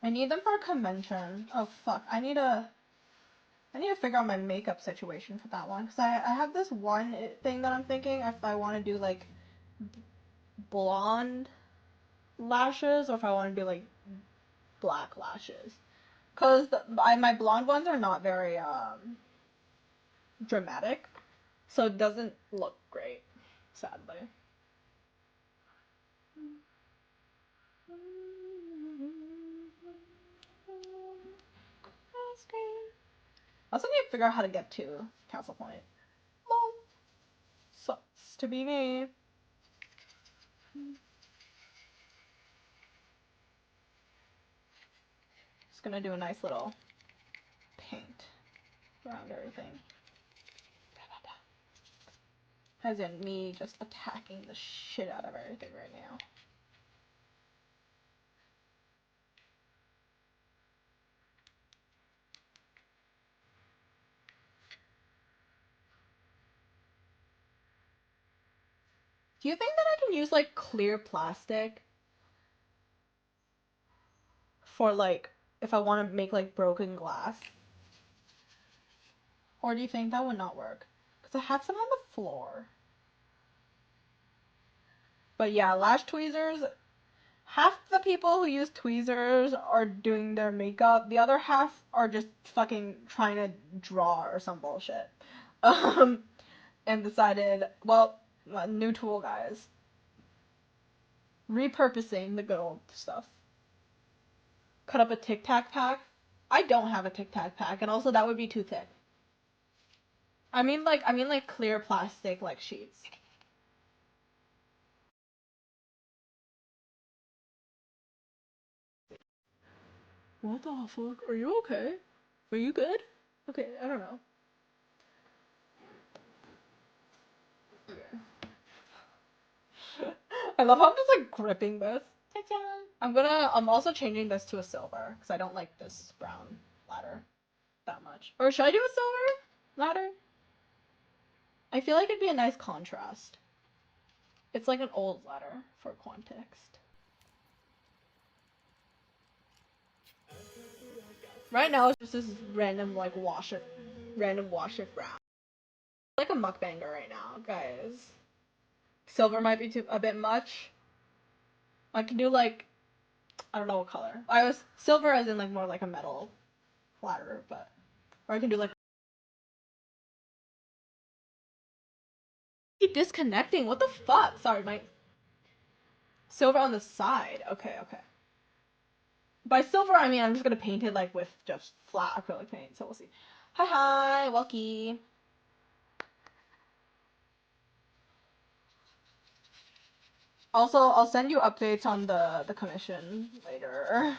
I need them for a convention. Oh fuck, I need to figure out my makeup situation for that one. Because I have this one thing that I'm thinking if I want to do like blonde lashes or if I want to do like black lashes. Because my blonde ones are not very dramatic. So it doesn't look great, sadly. I also need to figure out how to get to Castle Point. Lol. Sucks to be me. Just gonna do a nice little paint around everything. As in me just attacking the shit out of everything right now. Do you think that I can use like clear plastic for like if I want to make like broken glass? Or do you think that would not work? Because I have some on the floor. But yeah, lash tweezers. Half the people who use tweezers are doing their makeup. The other half are just fucking trying to draw or some bullshit. And decided, well, new tool, guys. Repurposing the good old stuff. Cut up a Tic Tac pack. I don't have a Tic Tac pack, and also that would be too thick. I mean like clear plastic like sheets. What the fuck? Are you okay? Are you good? Okay, I don't know. I love how I'm just like gripping this. I'm also changing this to a silver because I don't like this brown ladder that much. Or should I do a silver ladder? I feel like it'd be a nice contrast. It's like an old ladder for context. Right now it's just this random like random wash of brown. Like a mukbanger right now, guys. Silver might be a bit much. I can do like I don't know what color. I was silver as in like more like a metal ladder, but or I can do like keep disconnecting. What the fuck? Sorry, my silver on the side. Okay, okay. By silver, I mean I'm just gonna paint it like with just flat acrylic paint. So we'll see. Hi, hi, welky. Also, I'll send you updates on the commission later.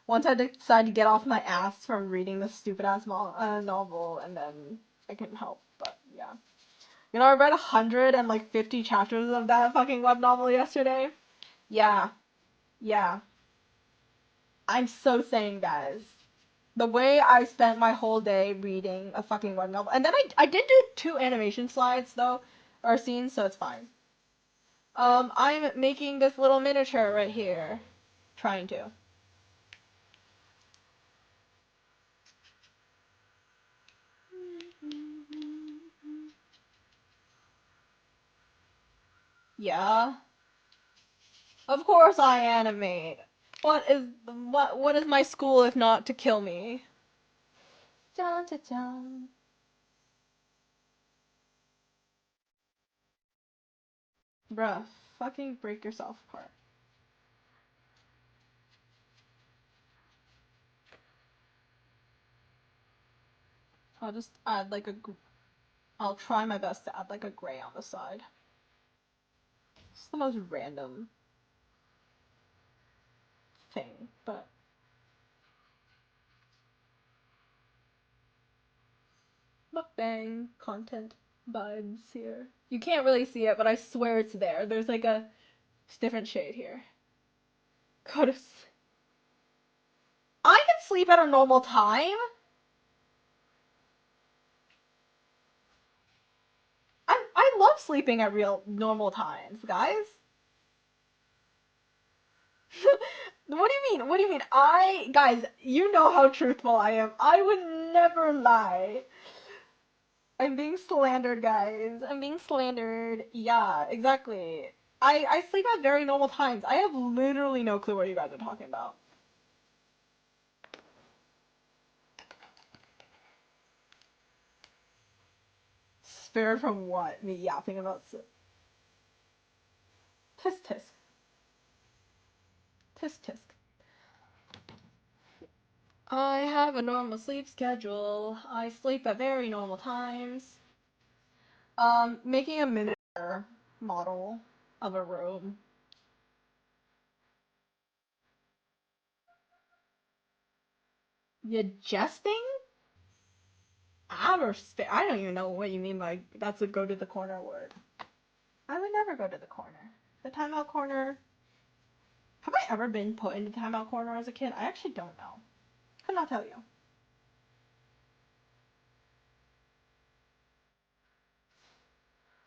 Once I decide to get off my ass from reading this stupid ass novel, and then I can help. But yeah, you know, I read 150 chapters of that fucking web novel yesterday. Yeah, yeah. I'm so sane, guys. The way I spent my whole day reading a fucking web novel, and then I did do 2 animation slides though, or scenes, so it's fine. I'm making this little miniature right here, trying to. Yeah. Of course I animate. What is my school if not to kill me? Dun, dun, dun. Bruh, fucking break yourself apart. I'll just add like a. I'll try my best to add like a gray on the side. It's the most random thing, but mukbang content vibes here. You can't really see it, but I swear it's there. There's like a different shade here. Go to. I can sleep at a normal time. I love sleeping at real normal times, guys. What do you mean? What do you mean? Guys, you know how truthful I am. I would never lie. I'm being slandered, guys. I'm being slandered. Yeah, exactly. I sleep at very normal times. I have literally no clue what you guys are talking about. Spared from what? Me yapping about tisk tisk. Tisk tisk. I have a normal sleep schedule. I sleep at very normal times. Making a miniature model of a room. You jesting? I don't even know what you mean by that's a go to the corner word. I would never go to the corner. The timeout corner. Have I ever been put into the timeout corner as a kid? I actually don't know. Could not tell you.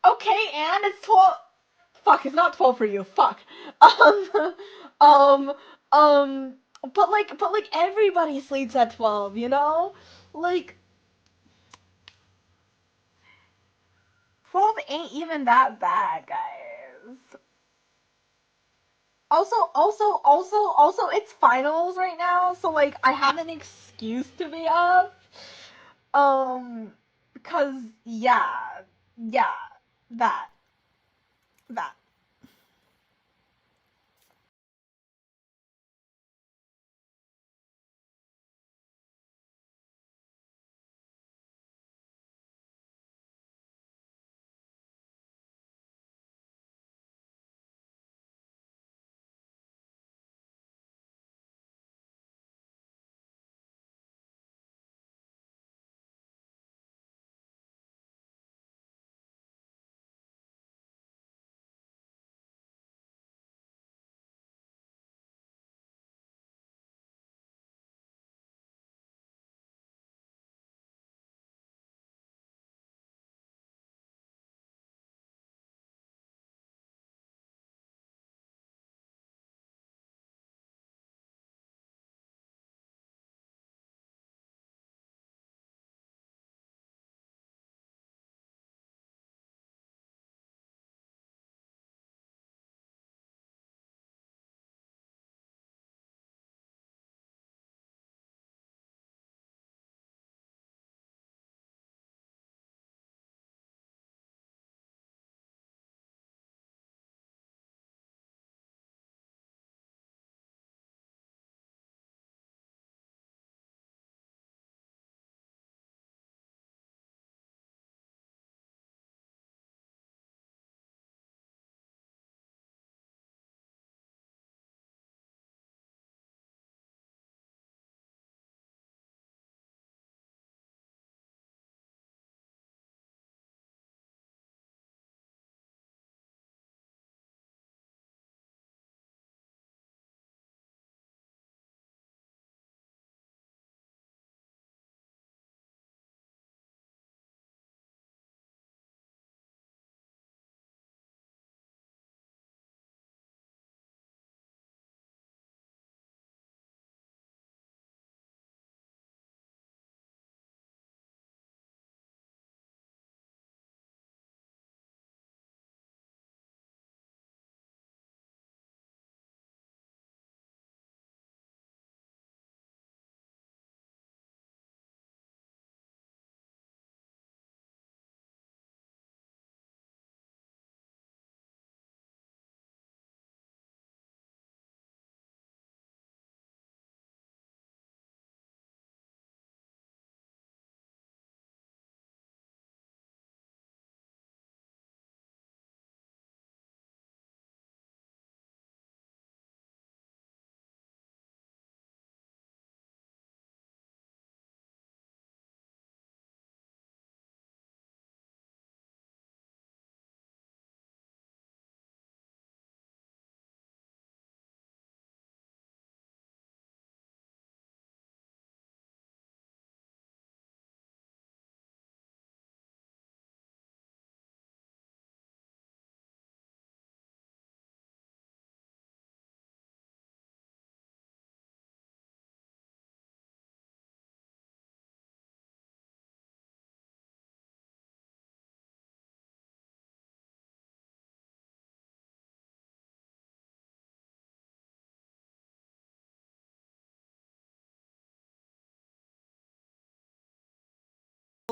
Okay, and it's 12. Fuck, it's not 12 for you. Fuck. Um, um, um, but like everybody sleeps at 12, you know? Like 12 ain't even that bad, guys. Also, it's finals right now, so like I have an excuse to be up. Because yeah, that that.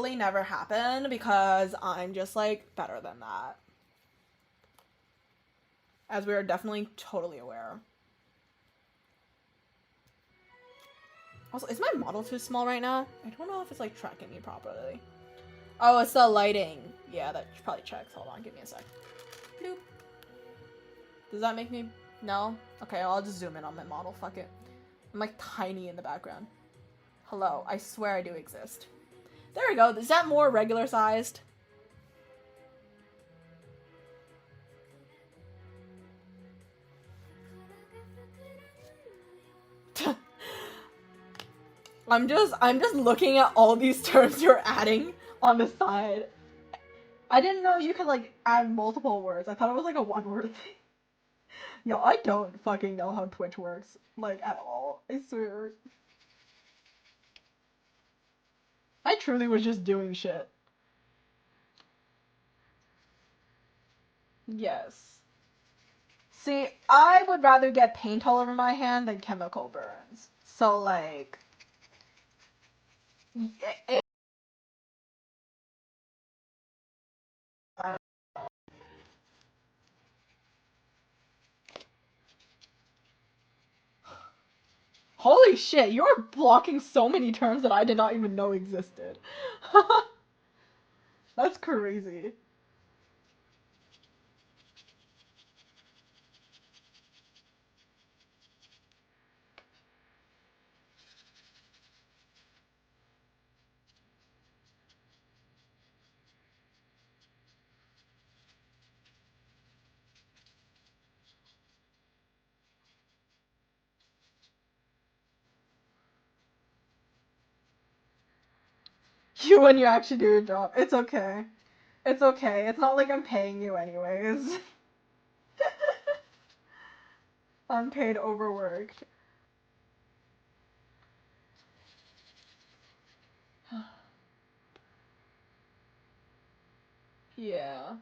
literally never happen because I'm just like better than that. As we are definitely totally aware. Also, is my model too small right now? I don't know if it's like tracking me properly. Oh, it's the lighting. Yeah, that probably checks. Hold on, give me a sec. Bloop. Does that make me... No? Okay, I'll just zoom in on my model. Fuck it. I'm like tiny in the background. Hello, I swear I do exist. There we go. Is that more regular sized? I'm just looking at all these terms you're adding on the side. I didn't know you could like add multiple words. I thought it was like a one word thing. Yo, I don't fucking know how Twitch works, like at all. I swear. I truly was just doing shit. Yes. See, I would rather get paint all over my hand than chemical burns. So like, it, holy shit, you're blocking so many terms that I did not even know existed. That's crazy. You when you actually do your job. It's okay. It's okay. It's not like I'm paying you anyways. Unpaid overworked. Yeah.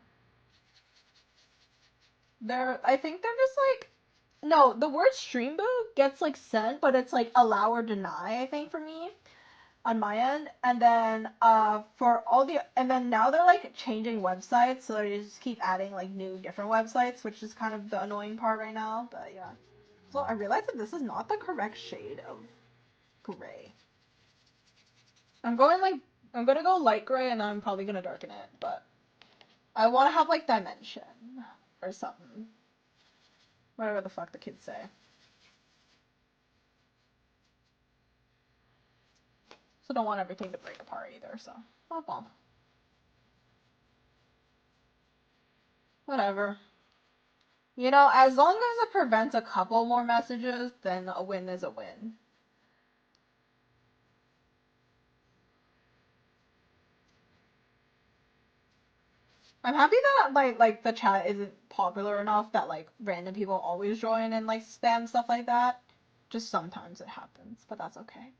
I think they're just like, no, the word stream boot gets like sent, but it's like allow or deny, I think, for me on my end. And then for all the, and then now they're like changing websites, so they just keep adding like new different websites, which is kind of the annoying part right now. But yeah. So I realized that this is not the correct shade of gray. I'm going like, I'm gonna go light gray and then I'm probably gonna darken it, but I want to have like dimension or something. Whatever the fuck the kids say. So don't want everything to break apart either, so bump bump. Whatever. You know, as long as it prevents a couple more messages, then a win is a win. I'm happy that like the chat isn't popular enough that like random people always join and like spam stuff like that. Just sometimes it happens, but that's okay.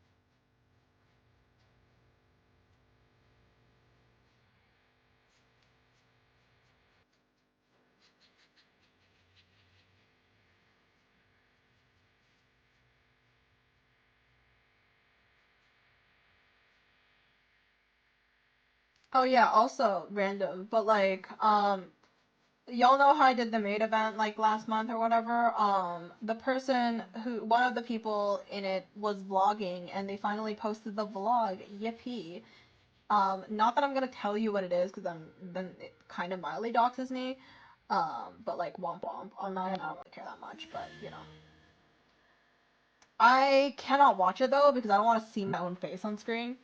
Oh yeah, also random, but like y'all know how I did the maid event like last month or whatever. The person who one of the people in it was vlogging and they finally posted the vlog. Yippee. Not that I'm gonna tell you what it is because then it kind of mildly doxes me. But like womp womp on my end, I don't really care that much, but you know. I cannot watch it though because I don't want to see my own face on screen.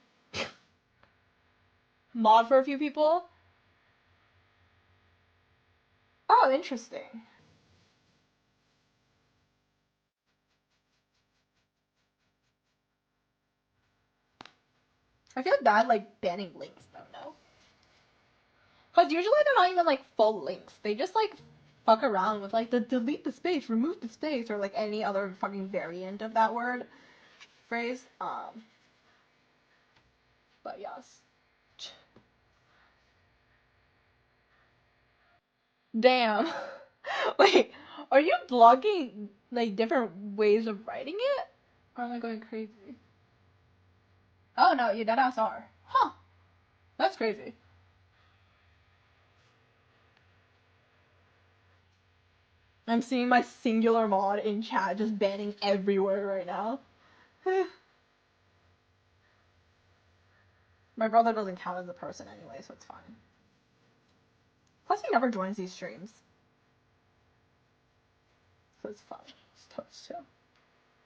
Mod for a few people. Oh, interesting. I feel bad like banning links though, no? Because usually they're not even like full links. They just like fuck around with like the delete the space, remove the space, or like any other fucking variant of that word phrase. But yes. Damn. Wait, are you blogging like different ways of writing it? Or am I going crazy? Oh no, you deadass are. Huh. That's crazy. I'm seeing my singular mod in chat just banning everywhere right now. My brother doesn't count as a person anyway, so it's fine. Plus, he never joins these streams. So it's fine. It's toast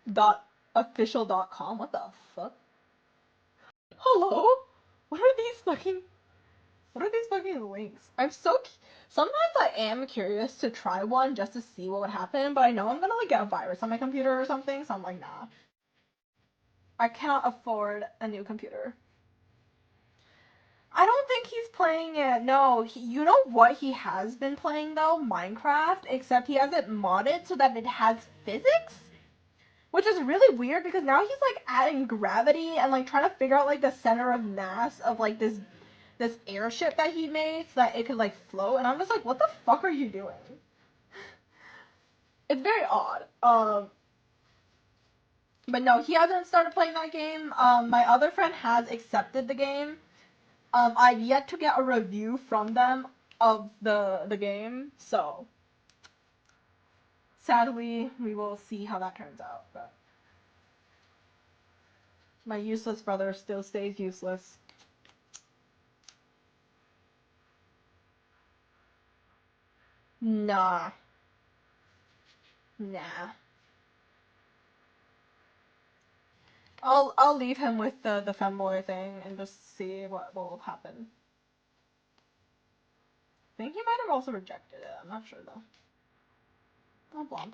too. .official.com? What the fuck? Hello? What are these fucking links? Sometimes I am curious to try one just to see what would happen, but I know I'm gonna like get a virus on my computer or something, so I'm like, nah. I cannot afford a new computer. I don't think he's playing it. No, you know what he has been playing though? Minecraft, except he has it modded so that it has physics? Which is really weird because now he's like adding gravity and like trying to figure out like the center of mass of like this airship that he made so that it could like float, and I'm just like, what the fuck are you doing? It's very odd. But no, he hasn't started playing that game. My other friend has accepted the game. I've yet to get a review from them of the game, so sadly we will see how that turns out. But my useless brother still stays useless. Nah. Nah. I'll leave him with the femboy thing and just see what will happen. I think he might have also rejected it. I'm not sure though. Oh, blomp.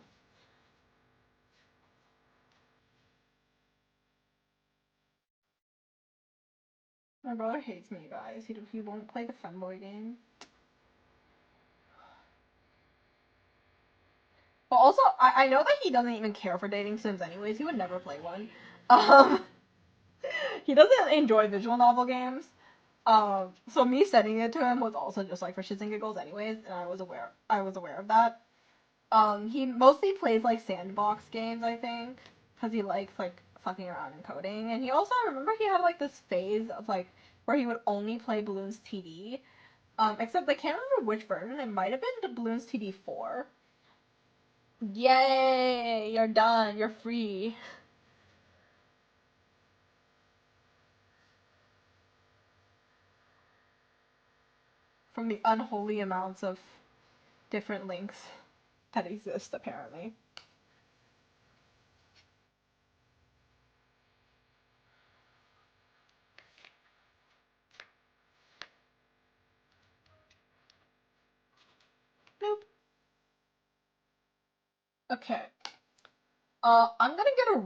My brother hates me, guys. He won't play the femboy game. But also, I know that he doesn't even care for dating sims anyways. He would never play one. Um, he doesn't enjoy visual novel games. So me sending it to him was also just like for shits and giggles anyways, and I was aware of that. He mostly plays like sandbox games, I think, because he likes like fucking around and coding. And he also, I remember he had like this phase of like where he would only play Bloons TD. Except I can't remember which version. It might have been the Bloons TD 4. Yay! You're done. You're free. From the unholy amounts of different links that exist, apparently. Nope. Okay. I'm gonna get a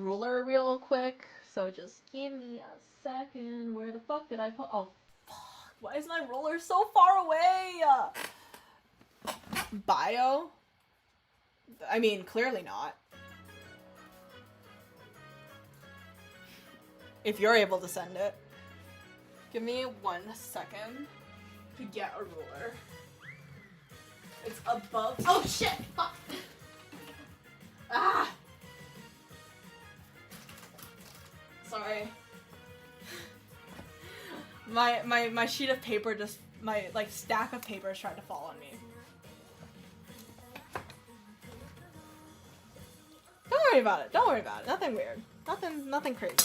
ruler real quick, so just give me a second. Where the fuck did I put? Oh, fuck. Why is my ruler so far away? Bio? I mean, clearly not. If you're able to send it. Give me 1 second to get a ruler. It's above. Oh shit! Fuck! Ah! Sorry. My sheet of paper just, my like stack of papers tried to fall on me. Don't worry about it. Don't worry about it. Nothing weird. Nothing crazy.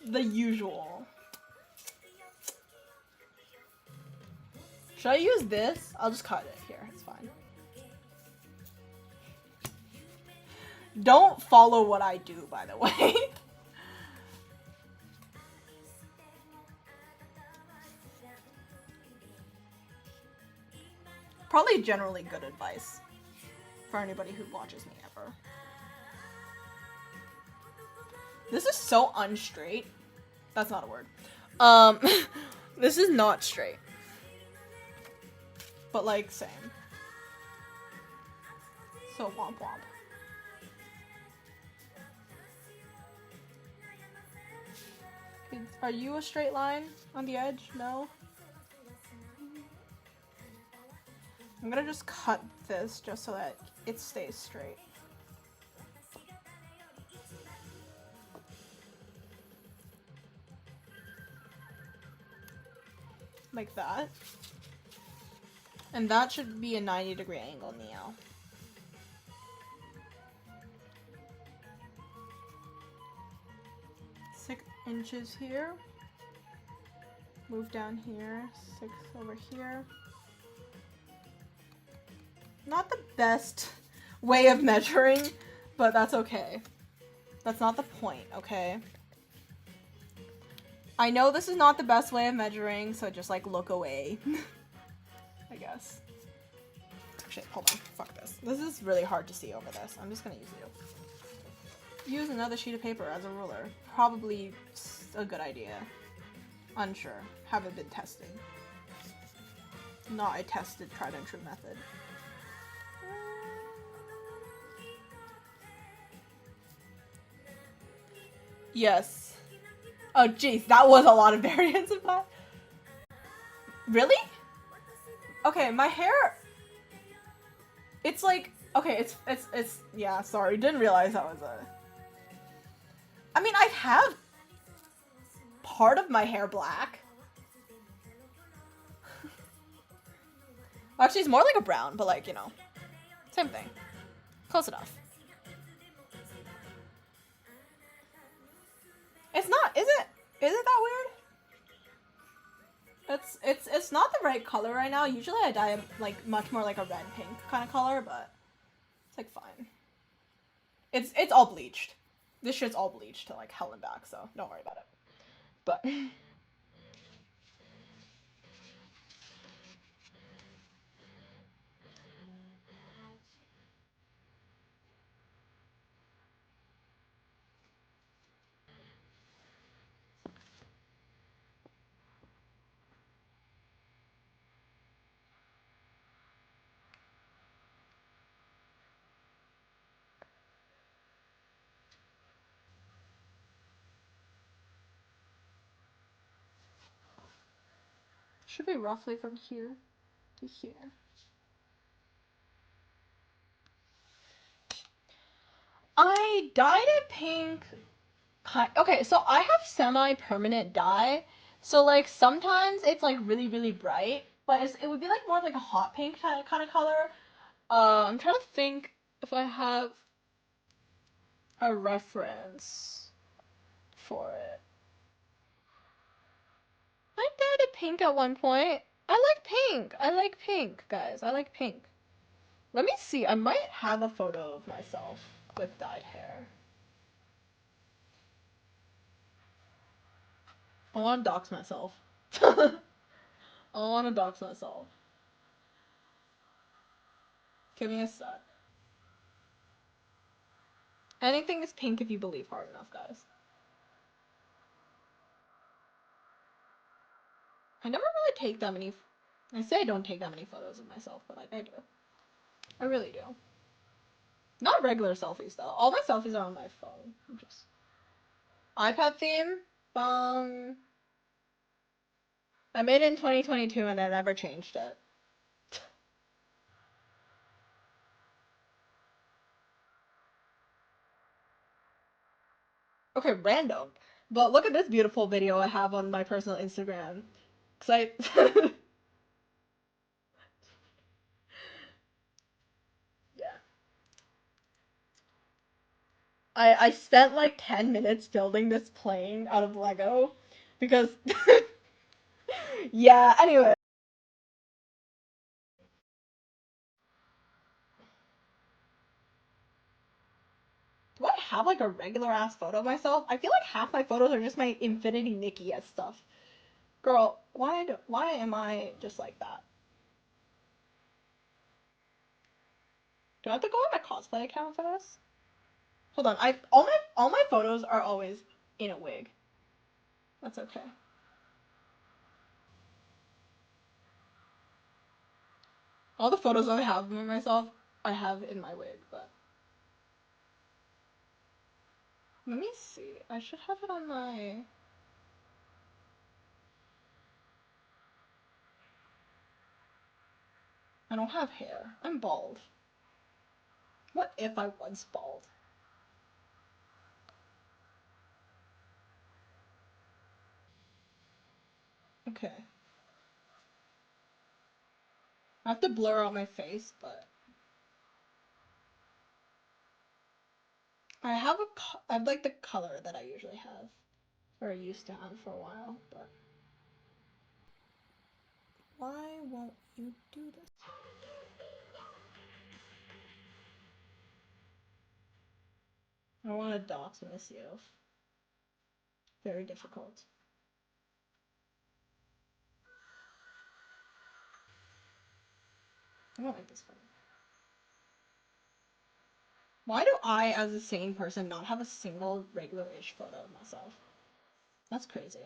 The usual. Should I use this? I'll just cut it here. It's fine. Don't follow what I do, by the way. Probably generally good advice for anybody who watches me ever. This is so unstraight. That's not a word. This is not straight. But like, same. So womp womp. Are you a straight line on the edge? No? I'm gonna just cut this just so that it stays straight. like that. And that should be a 90-degree angle, Neo. Six inches here. Move down here. 6 over here. Not the best way of measuring, but that's okay. That's not the point, okay? I know this is not the best way of measuring, so just like look away. I guess. Shit, hold on. Fuck this. This is really hard to see over this. I'm just gonna use you. Use another sheet of paper as a ruler. Probably a good idea. Unsure. Haven't been tested. Not a tested, tried and true method. Yes. Oh jeez, that was a lot of variance of that. Really? Okay, my hair... It's like... Okay, it's... Yeah, sorry, didn't realize that was a... I mean, I have part of my hair black. Actually, it's more like a brown, but like, you know. Same thing. Close enough. It's not, is it? Is it that weird? It's not the right color right now. Usually I dye it like much more like a red pink kind of color, but it's like fine. It's all bleached. This shit's all bleached to like hell and back, so don't worry about it. But should be roughly from here to here. I dyed it pink. Okay, so I have semi-permanent dye. So like sometimes it's like really really bright, but it would be like more like a hot pink kind of color. I'm trying to think if I have a reference for it. I dyed it pink at one point. I like pink. I like pink, guys. I like pink. Let me see. I might have a photo of myself with dyed hair. I want to dox myself. I want to dox myself. Give me a sec. Anything is pink if you believe hard enough, guys. I never really take that many... I say I don't take that many photos of myself, but like I do. I really do. Not regular selfies though. All my selfies are on my phone. I'm just... iPad theme? I made it in 2022 and I never changed it. Okay, random. But look at this beautiful video I have on my personal Instagram. Cause I... yeah. I spent like 10 minutes building this plane out of Lego. Because... yeah, anyway. Do I have like a regular ass photo of myself? I feel like half my photos are just my Infinity Nikki as stuff. Girl, why am I just like that? Do I have to go on my cosplay account for this? Hold on, all my photos are always in a wig. That's okay. All the photos I have of myself, I have in my wig, but let me see. I should have it on my... I don't have hair. I'm bald. What if I was bald? Okay. I have to blur out my face, but I have I have like the color that I usually have, or I used to have for a while, but why won't you do this? I want to dox Miss you. Very difficult. I don't like this photo. Why do I, as a sane person, not have a single regular-ish photo of myself? That's crazy.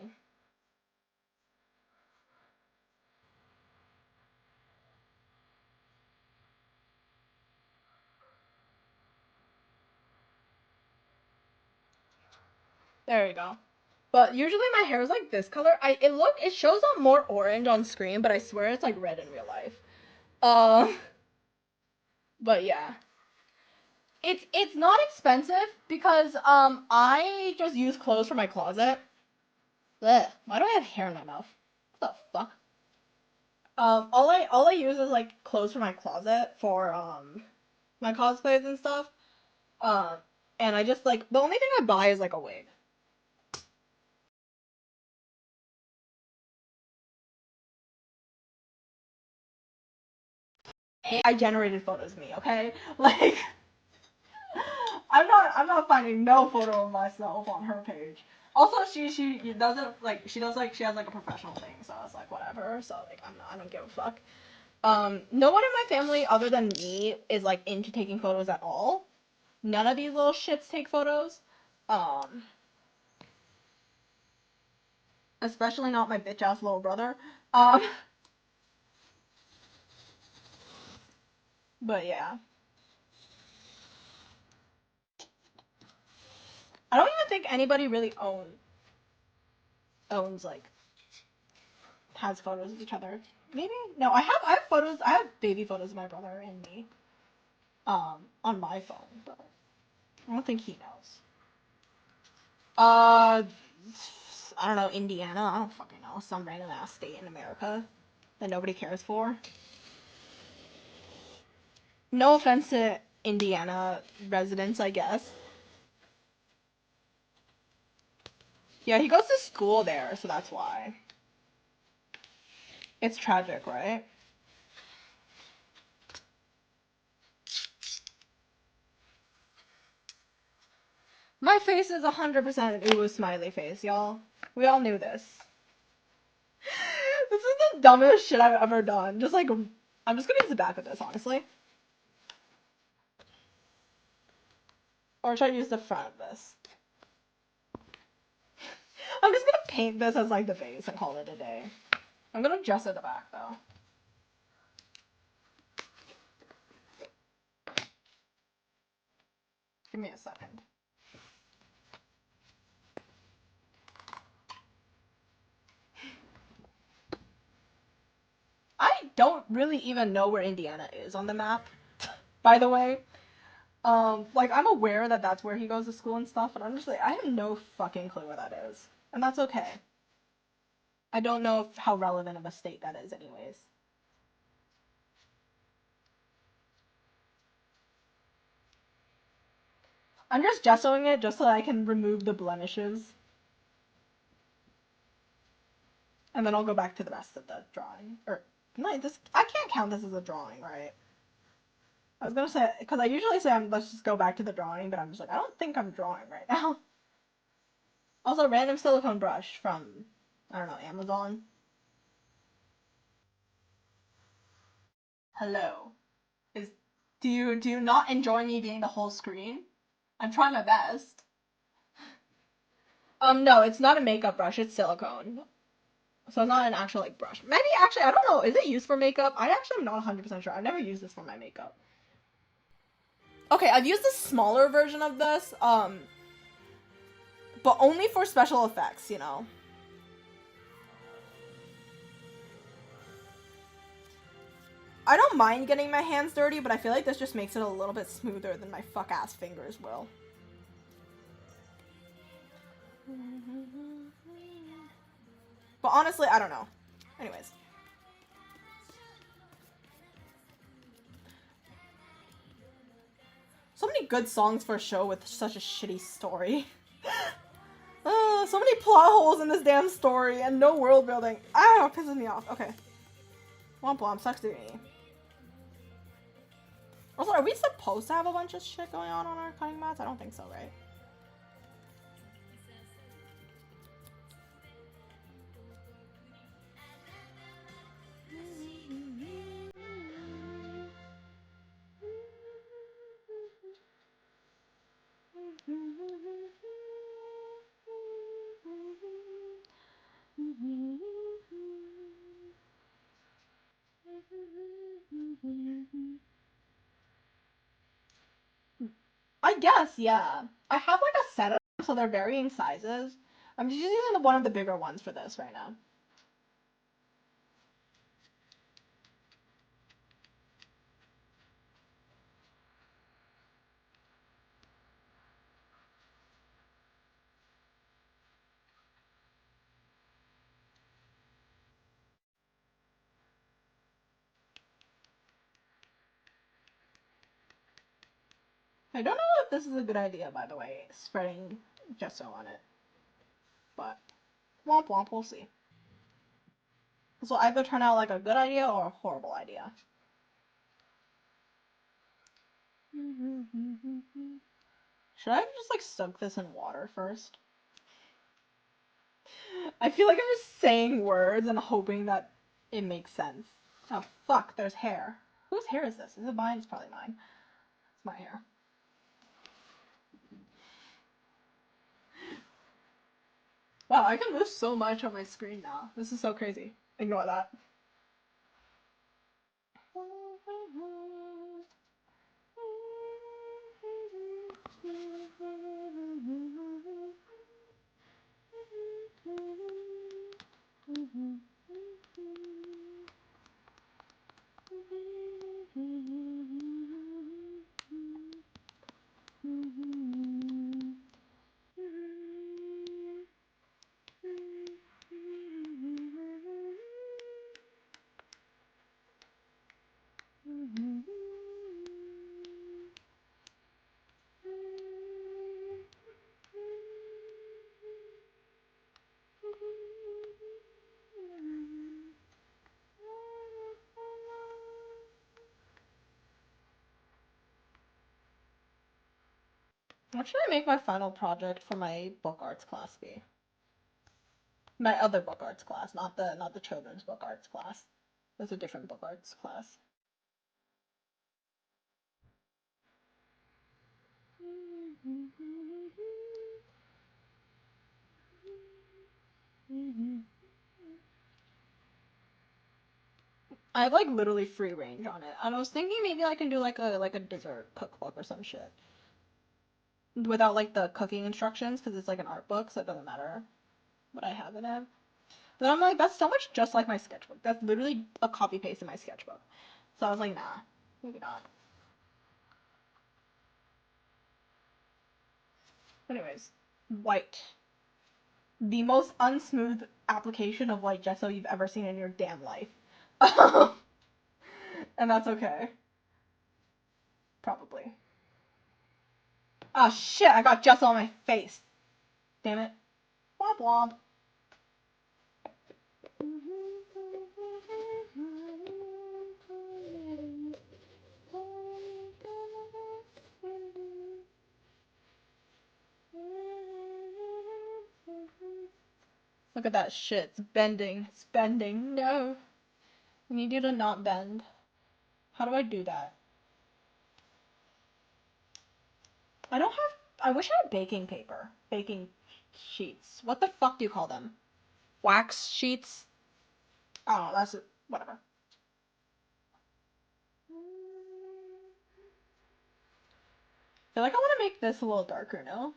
There you go. But usually my hair is like this color. It shows up more orange on screen, but I swear it's like red in real life. But yeah. It's not expensive because I just use clothes from my closet. Blech. Why do I have hair in my mouth? What the fuck? All I use is like clothes from my closet for my cosplays and stuff. Um, and I just like the only thing I buy is like a wig. I generated photos of me, okay? Like I'm not finding no photo of myself on her page. Also, she doesn't like she does like she has like a professional thing, so I was like whatever. So like I don't give a fuck. No one in my family other than me is like into taking photos at all. None of these little shits take photos. Um, Especially not my bitch ass little brother. Um, but yeah. I don't even think anybody really owns like has photos of each other. Maybe no. I have photos. I have baby photos of my brother and me. On my phone, but I don't think he knows. Uh, I don't know, Indiana. I don't fucking know. Some random ass state in America that nobody cares for. No offense to Indiana residents, I guess. Yeah, he goes to school there, so that's why. It's tragic, right? My face is 100% ooh smiley face, y'all. We all knew this. This is the dumbest shit I've ever done. Just like, I'm just gonna use the back of this, honestly. Or should I use the front of this? I'm just gonna paint this as like the base and call it a day. I'm gonna adjust at the back though. Give me a second. I don't really even know where Indiana is on the map, by the way. Like I'm aware that that's where he goes to school and stuff, but I'm just like I have no fucking clue where that is, and that's okay. I don't know how relevant of a state that is, anyways. I'm just gessoing it just so I can remove the blemishes, and then I'll go back to the rest of the drawing. Or no, this I can't count this as a drawing, right? I was gonna say because I usually say let's just go back to the drawing, but I'm just like I don't think I'm drawing right now. Also, random silicone brush from I don't know Amazon. Hello. Is do you not enjoy me being the whole screen? I'm trying my best. No, it's not a makeup brush. It's silicone, so it's not an actual like brush. Maybe actually, I don't know. Is it used for makeup? I actually am not 100% sure. I've never used this for my makeup. Okay, I've used a smaller version of this, but only for special effects. You know. I don't mind getting my hands dirty, but I feel like this just makes it a little bit smoother than my fuck ass fingers will. But honestly, I don't know. Anyways. So many good songs for a show with such a shitty story. So many plot holes in this damn story and no world building. Ah, it pisses me off. Okay. Womp womp, sucks to me. Also, are we supposed to have a bunch of shit going on our cutting mats? I don't think so, right? I guess, yeah. I have like a set of them, so they're varying sizes. I'm just using one of the bigger ones for this right now. I don't know if this is a good idea, by the way, spreading gesso on it. But, womp womp, we'll see. This will either turn out like a good idea or a horrible idea. Should I have just like soak this in water first? I feel like I'm just saying words and hoping that it makes sense. Oh fuck, there's hair. Whose hair is this? Is it mine? It's probably mine. It's my hair. Wow, I can move so much on my screen now. This is so crazy. Ignore that. What should I make my final project for my book arts class be? My other book arts class, not the children's book arts class. There's a different book arts class. I have like literally free range on it. And I was thinking maybe I can do like a dessert cookbook or some shit. Without like the cooking instructions, because it's like an art book, so it doesn't matter what I have in it. Then I'm like, that's so much just like my sketchbook. That's literally a copy paste in my sketchbook. So I was like, nah, maybe not. Anyways, white. The most unsmooth application of white gesso you've ever seen in your damn life. And that's okay. Probably. Ah, shit, I got gesso on my face. Damn it. Womp womp. Look at that shit. It's bending. It's bending. No. I need you to not bend. How do I do that? I don't have. I wish I had baking paper. Baking sheets. What the fuck do you call them? Wax sheets? Oh, that's it. Whatever. I feel like I want to make this a little darker, no?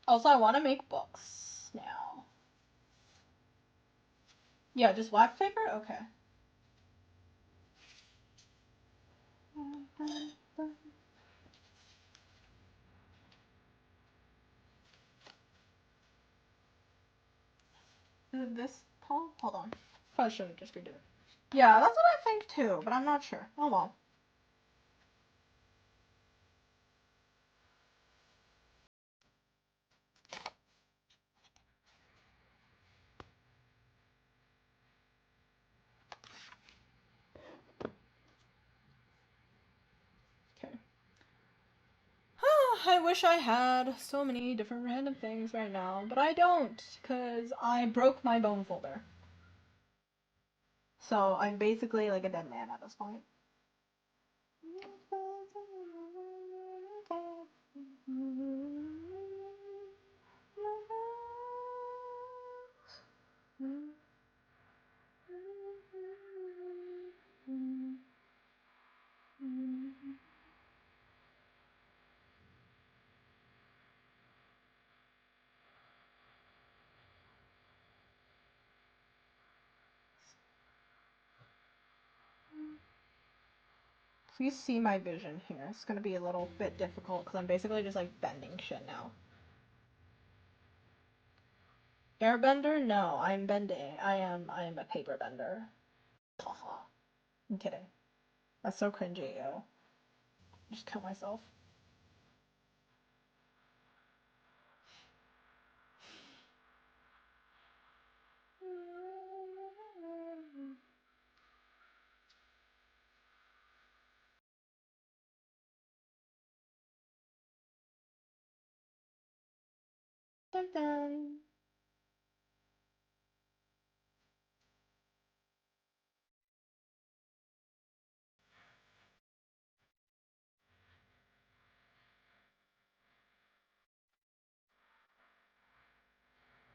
Also, I want to make books now. Yeah, just wax paper? Okay. Is it this tall? Hold on. Probably shouldn't just redo it. Yeah, that's what I think too, but I'm not sure. Oh well. Okay. I wish I had so many different random things right now, but I don't, because I broke my bone folder. So I'm basically like a dead man at this point. If you see my vision here, it's gonna be a little bit difficult because I'm basically just like bending shit now. Airbender? No, I'm bending. I am a paper bender. I'm kidding. That's so cringy, yo. Just kill myself. Dun dun.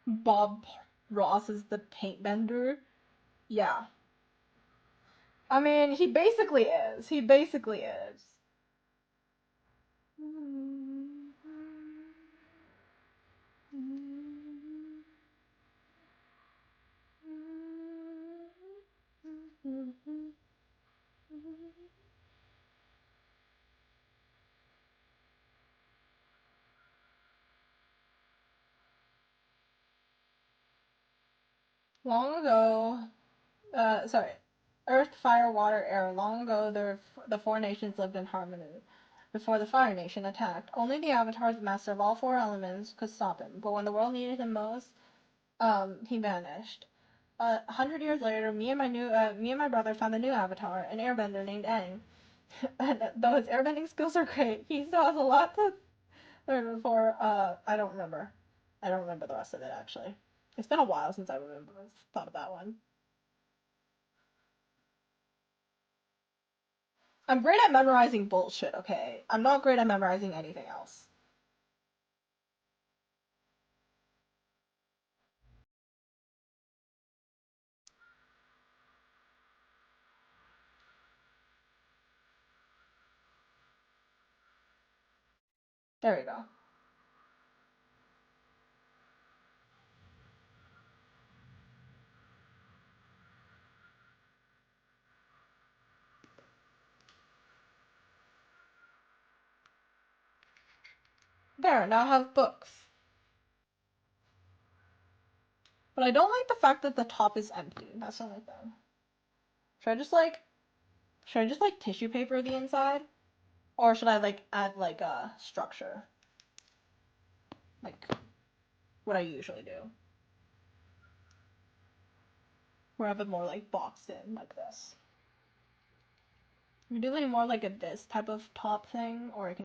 Bob Ross is the paint bender. Yeah. I mean, he basically is. He basically is. Long ago, sorry, Earth, Fire, Water, Air. Long ago, the four nations lived in harmony. Before the Fire Nation attacked, only the Avatar, the master of all four elements, could stop him. But when the world needed him most, he vanished. 100 years later, me and my brother found a new Avatar, an Airbender named Aang. And though his airbending skills are great, he still has a lot to learn before. I don't remember. I don't remember the rest of it actually. It's been a while since I thought of that one. I'm great at memorizing bullshit, okay? I'm not great at memorizing anything else. There we go. There, now I have books. But I don't like the fact that the top is empty. That's the only thing. Should I just like should I just like tissue paper the inside? Or should I like add like a structure? Like what I usually do. Where I have it more like boxed in like this. You're doing more like a this type of top thing, or I can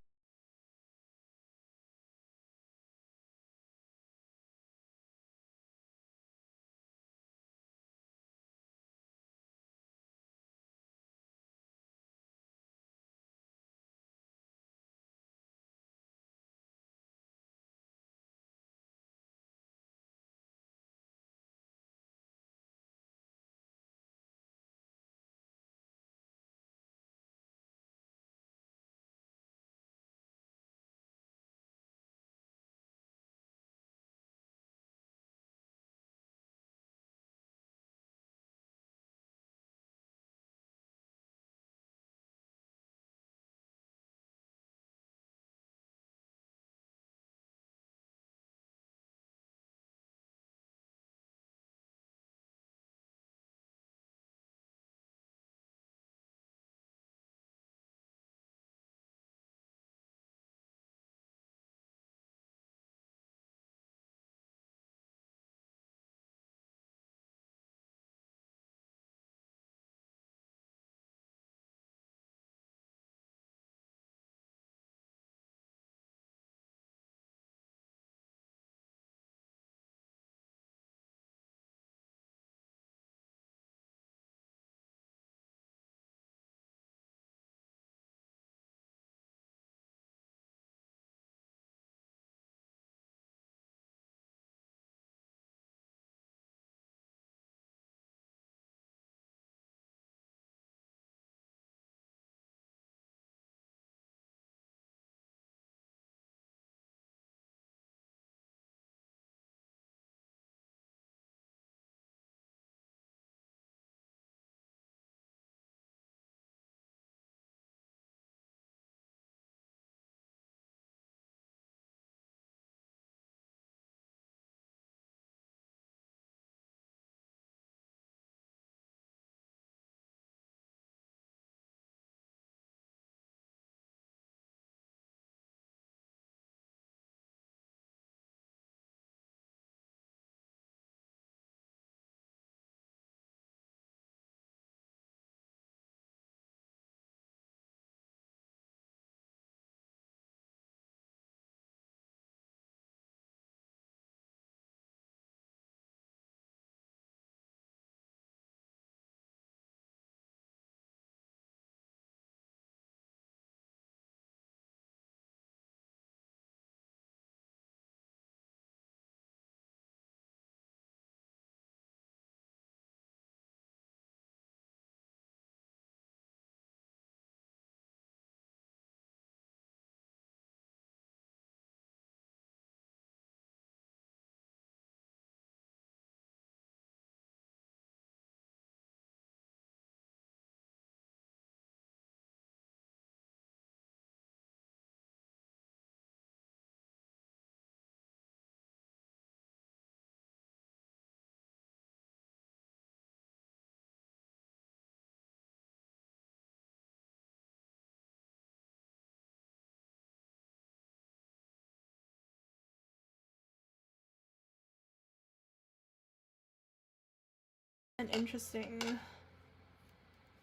An interesting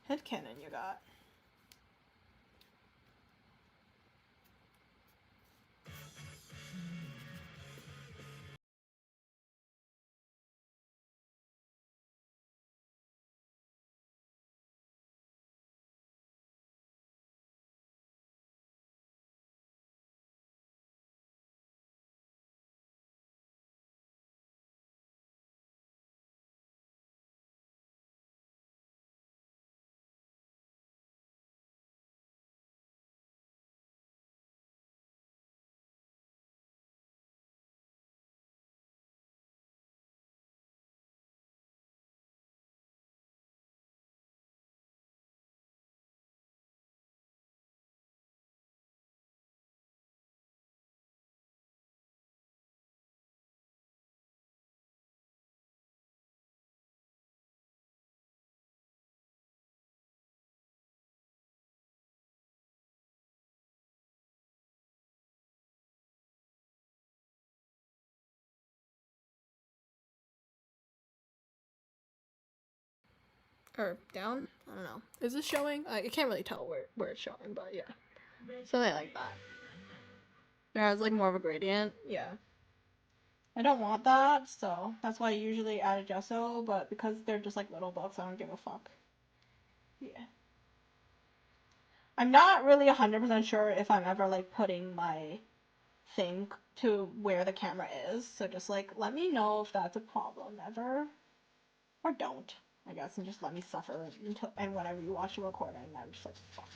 headcanon you got. Or down? I don't know. Is this showing? I can't really tell where it's showing, but yeah. Something like that. Yeah, it's like more of a gradient. Yeah. I don't want that, so that's why I usually add a gesso, but because they're just like little books, I don't give a fuck. Yeah. I'm not really 100% sure if I'm ever like putting my thing to where the camera is, so just like let me know if that's a problem ever. Or don't, I guess, and just let me suffer until and whenever you watch the recording, I'm just like, fuck.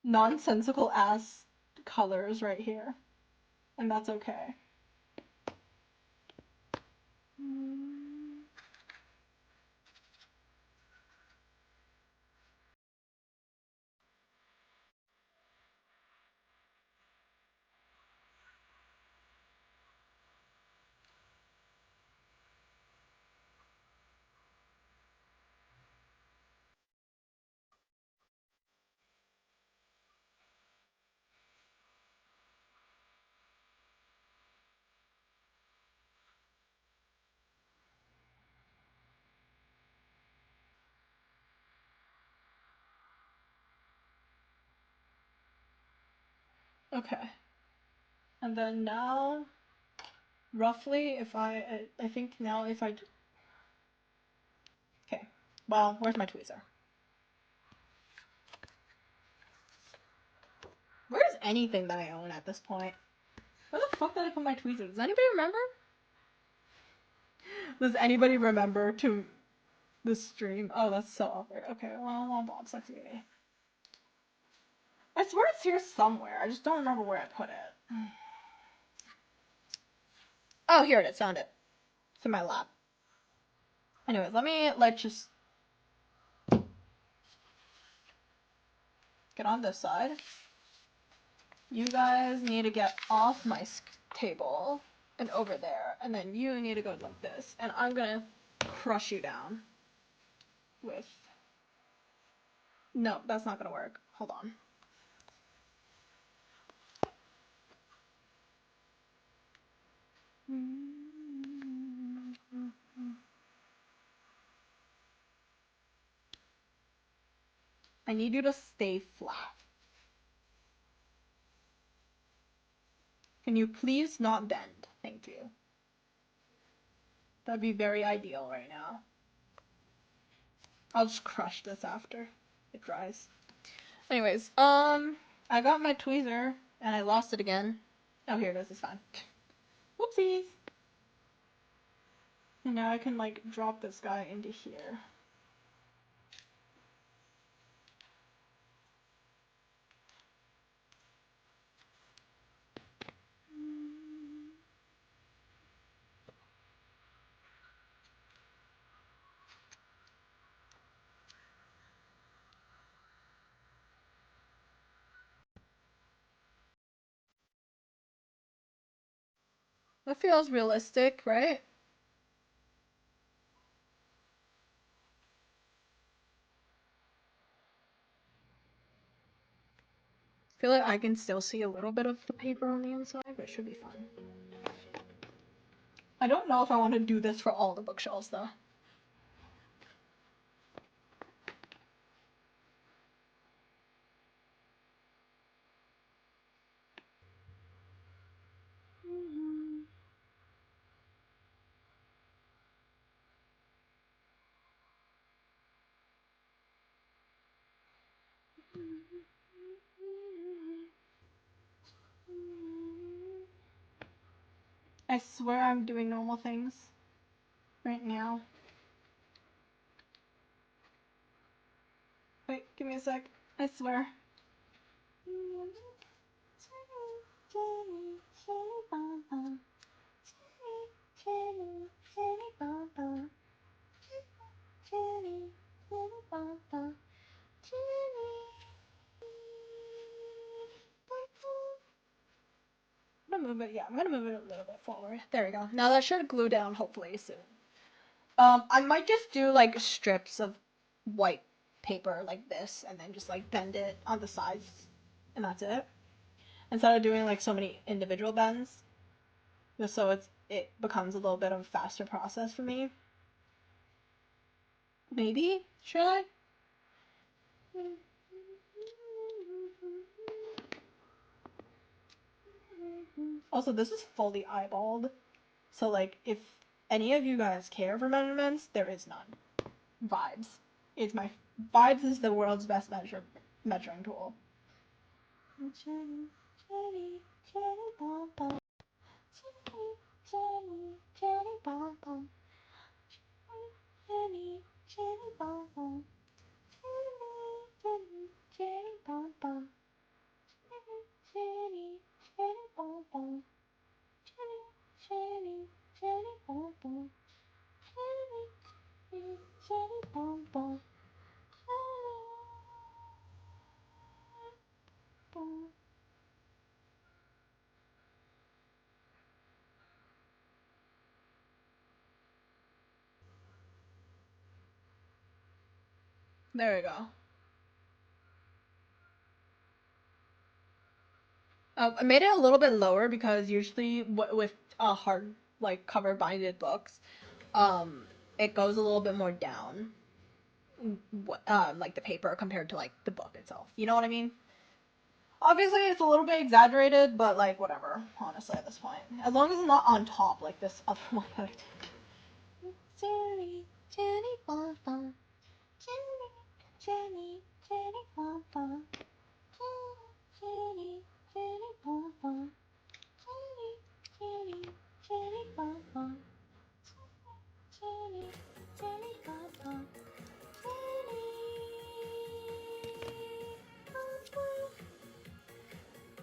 Nonsensical ass colors right here. And that's okay. Okay. And then now, roughly, if I think now if I, okay. Well, where's my tweezer? Where's anything that I own at this point? Where the fuck did I put my tweezer? Does anybody remember? Does anybody remember to the stream? Oh, that's so awkward. Okay, well, Bob sucks to me. I swear it's here somewhere. I just don't remember where I put it. Oh, here it is. Found it. It's in my lap. Anyways, let's just get on this side. You guys need to get off my table and over there, and then you need to go like this, and I'm gonna crush you down with. No, that's not gonna work. Hold on. I need you to stay flat. Can you please not bend? Thank you. That'd be very ideal right now. I'll just crush this after it dries. Anyways, I got my tweezer and I lost it again. Oh, here it is. It's fine. Whoopsies. And now I can like drop this guy into here. That feels realistic, right? I feel like I can still see a little bit of the paper on the inside, but it should be fine. I don't know if I want to do this for all the bookshelves, though. I swear I'm doing normal things right now. Wait, give me a sec. I swear. I'm gonna move it. Yeah, I'm gonna move it a little bit forward. There we go. Now that should glue down hopefully soon. I might just do like strips of white paper like this, and then just like bend it on the sides, and that's it. Instead of doing like so many individual bends, just so it becomes a little bit of a faster process for me. Maybe should I? Also, this is fully eyeballed, so like if any of you guys care for measurements, there is none. Vibes. It's my Vibes is the world's best measuring tool. There we go. I made it a little bit lower because usually with hard like cover binded books, it goes a little bit more down, like the paper compared to like the book itself. You know what I mean? Obviously, it's a little bit exaggerated, but like whatever. Honestly, at this point, as long as it's not on top like this other one that I did.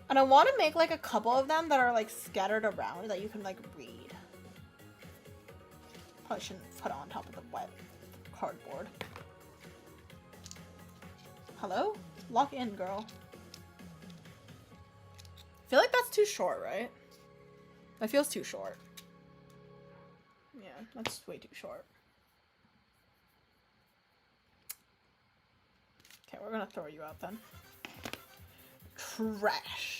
And I want to make like a couple of them that are like scattered around that you can like read. Probably shouldn't put it on top of the wet cardboard. Hello? Lock in, girl. I feel like that's too short, right? That feels too short. Yeah, that's way too short. Okay, we're gonna throw you out then. Trash.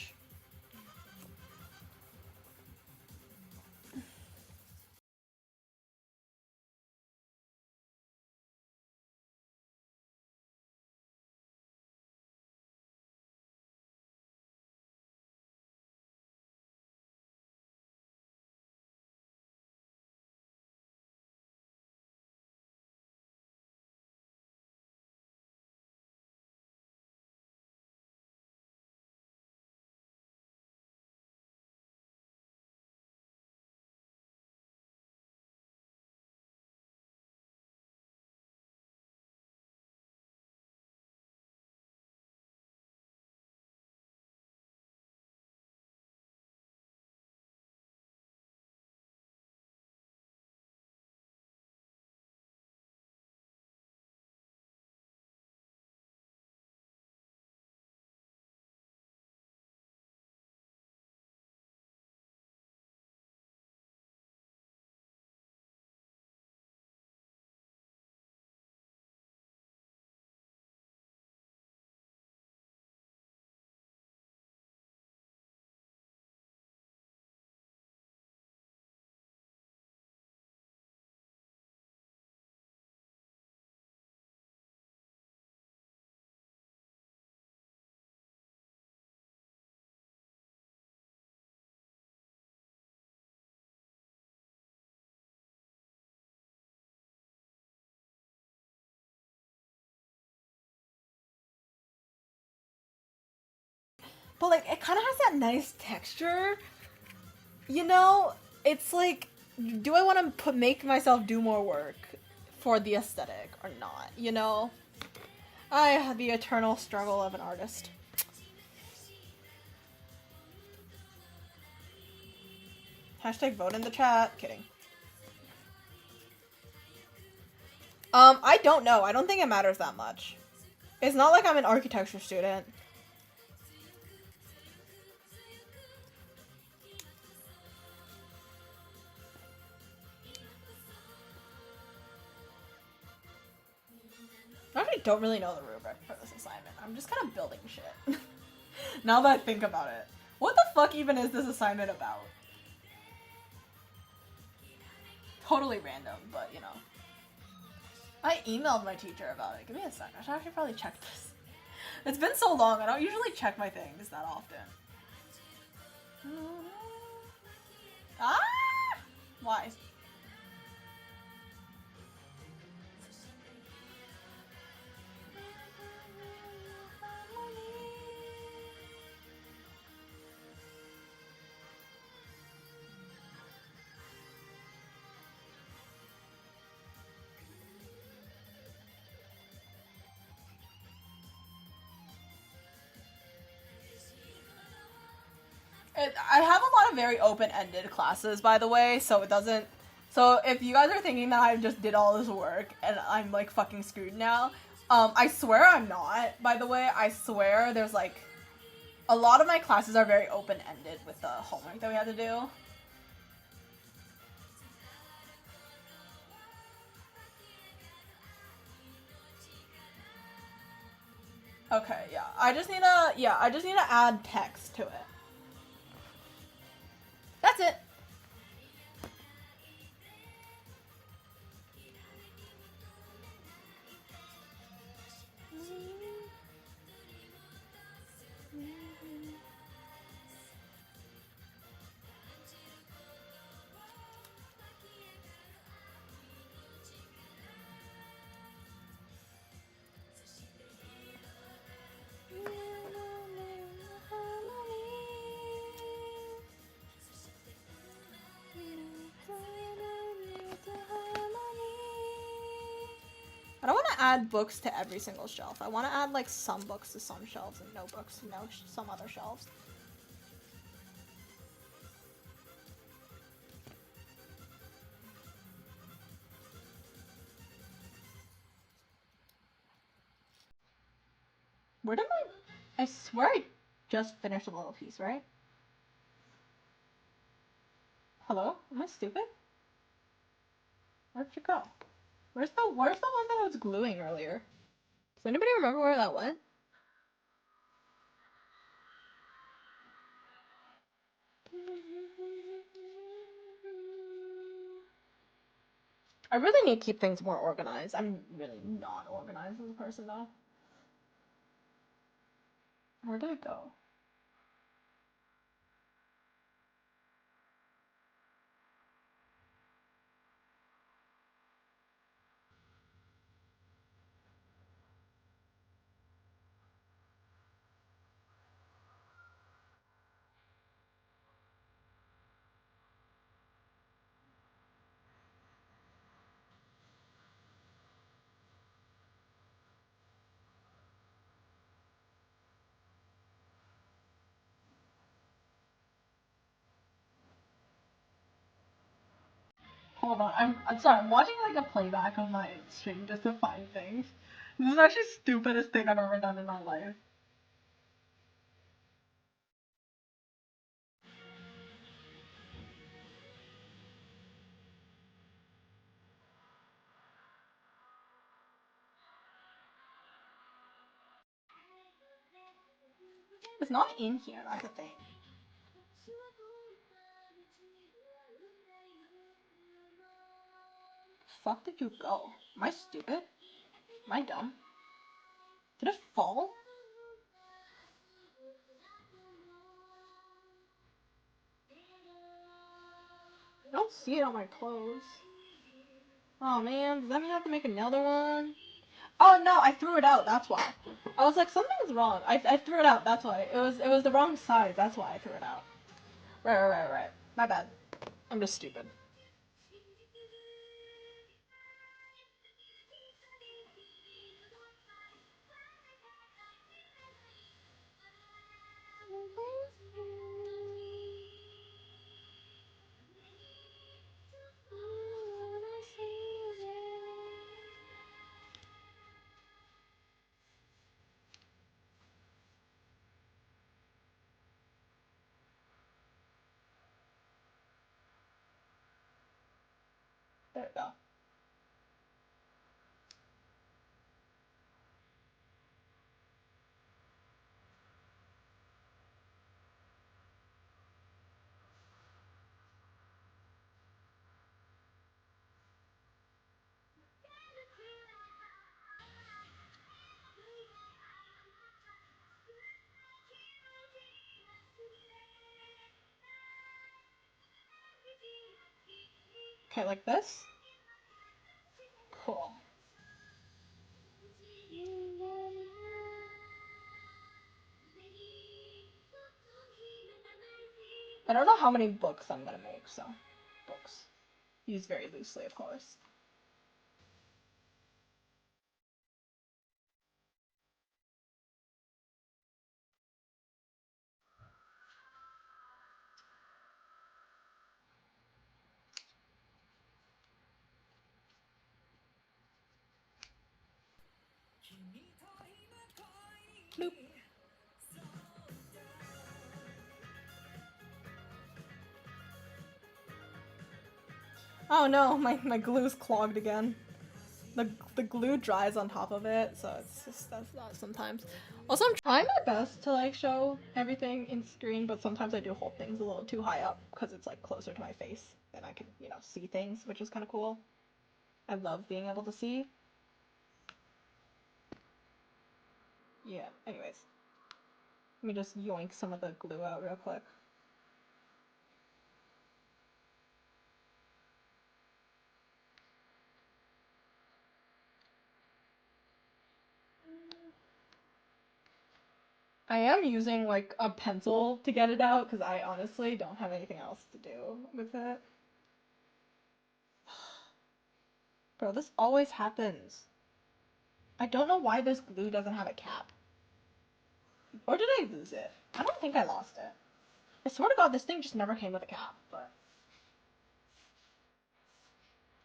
but like it kind of has that nice texture. You know, it's like, do I want to make myself do more work for the aesthetic or not? You know, I have the eternal struggle of an artist. Hashtag vote in the chat. Kidding. I don't know. I don't think it matters that much. It's not like I'm an architecture student. I actually don't really know the rubric for this assignment. I'm just kind of building shit. Now that I think about it. What the fuck even is this assignment about? Totally random, but you know. I emailed my teacher about it. Give me a sec. I should actually probably check this. It's been so long. I don't usually check my things that often. Ah! Why? I have a lot of very open-ended classes, by the way, so it doesn't... So if you guys are thinking that I just did all this work and I'm, like, fucking screwed now, I swear I'm not, by the way. I swear there's, like... A lot of my classes are very open-ended with the homework that we had to do. Okay, yeah. I just need to add text to it. That's it. I don't want to add books to every single shelf. I want to add, like, some books to some shelves and no books to some other shelves. Where did I swear I just finished a little piece, right? Hello? Am I stupid? Where'd you go? Where's the one that I was gluing earlier? Does anybody remember where that went? I really need to keep things more organized. I'm really not organized as a person, though. Where did it go? Hold on, I'm sorry, I'm watching like a playback of my stream just to find things. This is actually the stupidest thing I've ever done in my life. It's not in here, that's the thing. Fuck did you go? Am I stupid? Am I dumb? Did it fall? I don't see it on my clothes. Oh man, does that mean I have to make another one? Oh no, I threw it out. That's why. I was like, something's wrong. I threw it out. That's why. It was the wrong size. That's why I threw it out. Right. My bad. I'm just stupid. There we go. Okay, like this. Cool. I don't know how many books I'm gonna make, so books. Used very loosely, of course. Bloop. Oh no, my glue's clogged again. The glue dries on top of it, so it's just that's not sometimes. Also, I'm trying my best to like show everything in screen, but sometimes I do hold things a little too high up because it's like closer to my face and I can, see things, which is kind of cool. I love being able to see. Yeah, anyways. Let me just yoink some of the glue out real quick. I am using like a pencil to get it out because I honestly don't have anything else to do with it. Bro, this always happens. I don't know why this glue doesn't have a cap. Or did I lose it? I don't think I lost it. I swear to god, this thing just never came with a cap, but...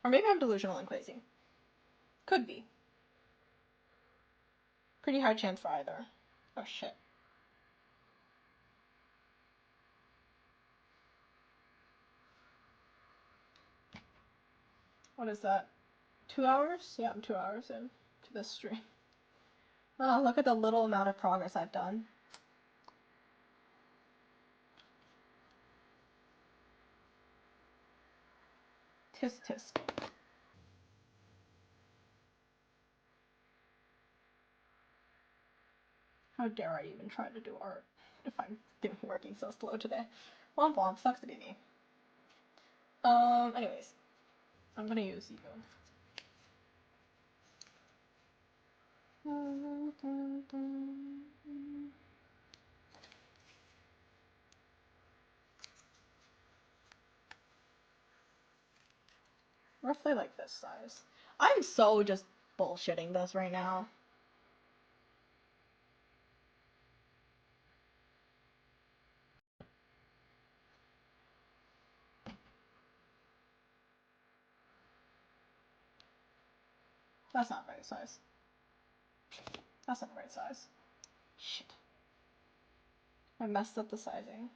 Or maybe I'm delusional and crazy. Could be. Pretty high chance for either. Oh shit. What is that? 2 hours? Yeah, I'm 2 hours in to this stream. Oh, look at the little amount of progress I've done. Tisk tisk. How dare I even try to do art if I'm working so slow today. Womp womp, sucks to be me. Anyways. I'm gonna use you. Roughly like this size. I'm so just bullshitting this right now. That's not the right size. That's not the right size. Shit. I messed up the sizing.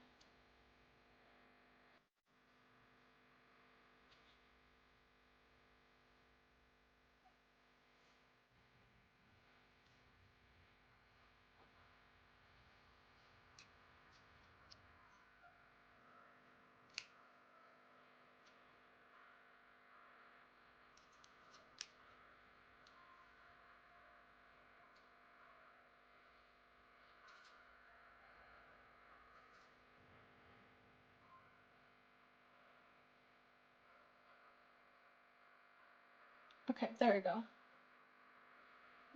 Okay, there we go.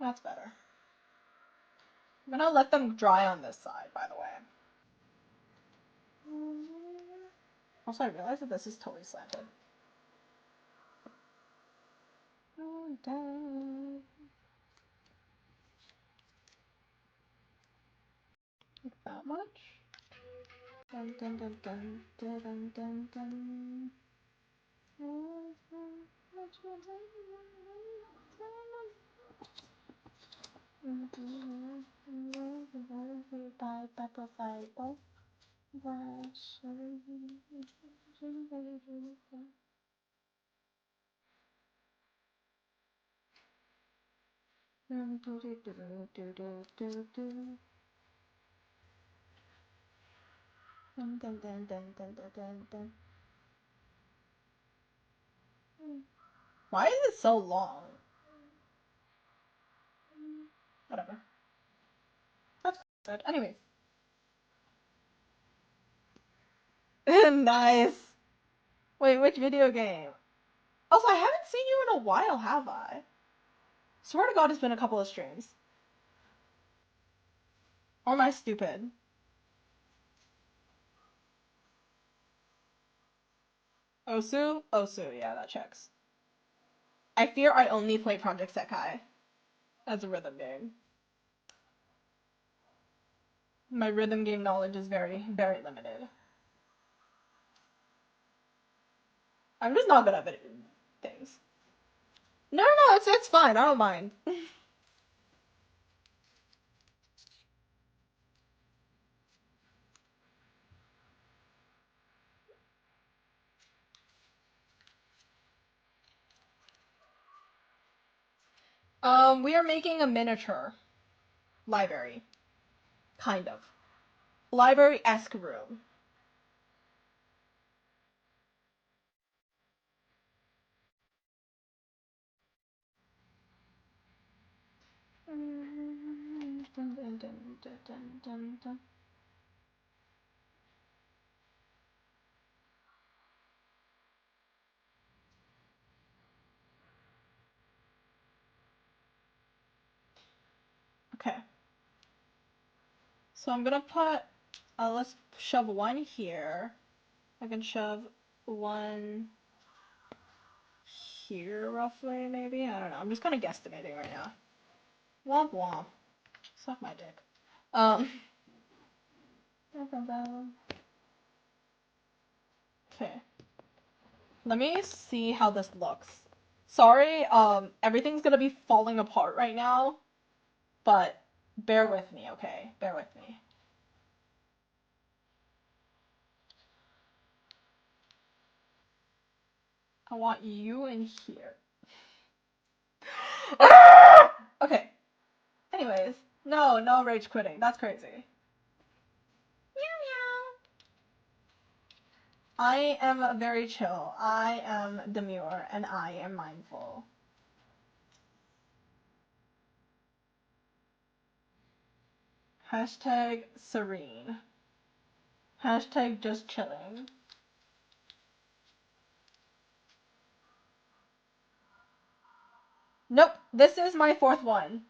That's better. I'm gonna let them dry on this side, by the way. Also, I realize that this is totally slanted. Like that much? Dun dun dun dun dun dun dun dun. Why is it so long? Whatever. That's good. Anyway. Nice. Wait, which video game? Also, I haven't seen you in a while, have I? Swear to God, it's been a couple of streams. Or am I stupid? Osu? Osu, yeah, that checks. I fear I only play Project Sekai as a rhythm game. My rhythm game knowledge is very, very limited. I'm just not good at things. No, it's fine. I don't mind. We are making a miniature library, kind of library-esque room. Okay. So I'm gonna put, let's shove one here. I can shove one here, roughly, maybe? I don't know. I'm just kind of guesstimating right now. Womp womp. Suck my dick. Okay. Let me see how this looks. Sorry, everything's gonna be falling apart right now, but bear with me, okay? Bear with me. I want you in here. Okay. Anyways, no rage quitting. That's crazy. Meow meow. I am very chill. I am demure, and I am mindful. Hashtag serene. Hashtag just chilling. Nope, this is my fourth one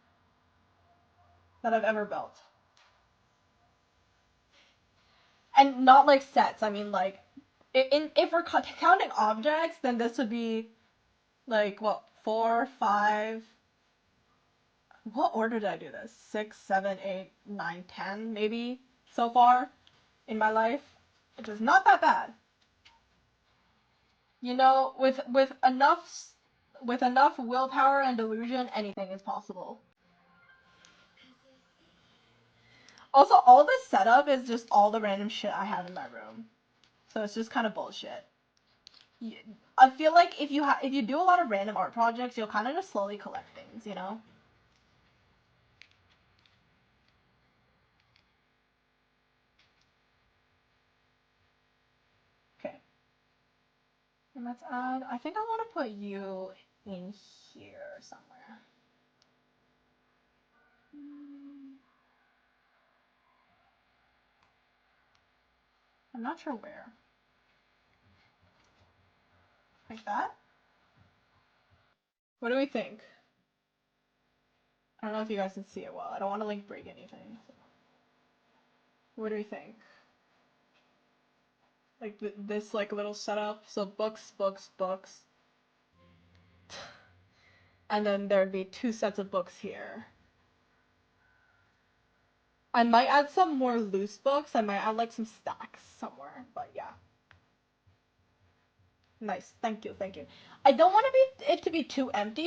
that I've ever built. And not like sets, I mean like, if we're counting objects, then this would be like, what, 4, 5... What order did I do this? 6, 7, 8, 9, 10, maybe, so far in my life? Which is not that bad. You know, with enough willpower and delusion, anything is possible. Also, all this setup is just all the random shit I have in my room, so it's just kind of bullshit. I feel like if you do a lot of random art projects, you'll kind of just slowly collect things, you know? Okay. And let's add, I think I want to put you in here somewhere. I'm not sure where. Like that? What do we think? I don't know if you guys can see it well. I don't want to like break anything. So. What do we think? Like this like little setup. So books, books, books. And then there'd be 2 sets of books here. I might add some more loose books. I might add like some stacks somewhere, but yeah. Nice. Thank you. Thank you. I don't want it to be too empty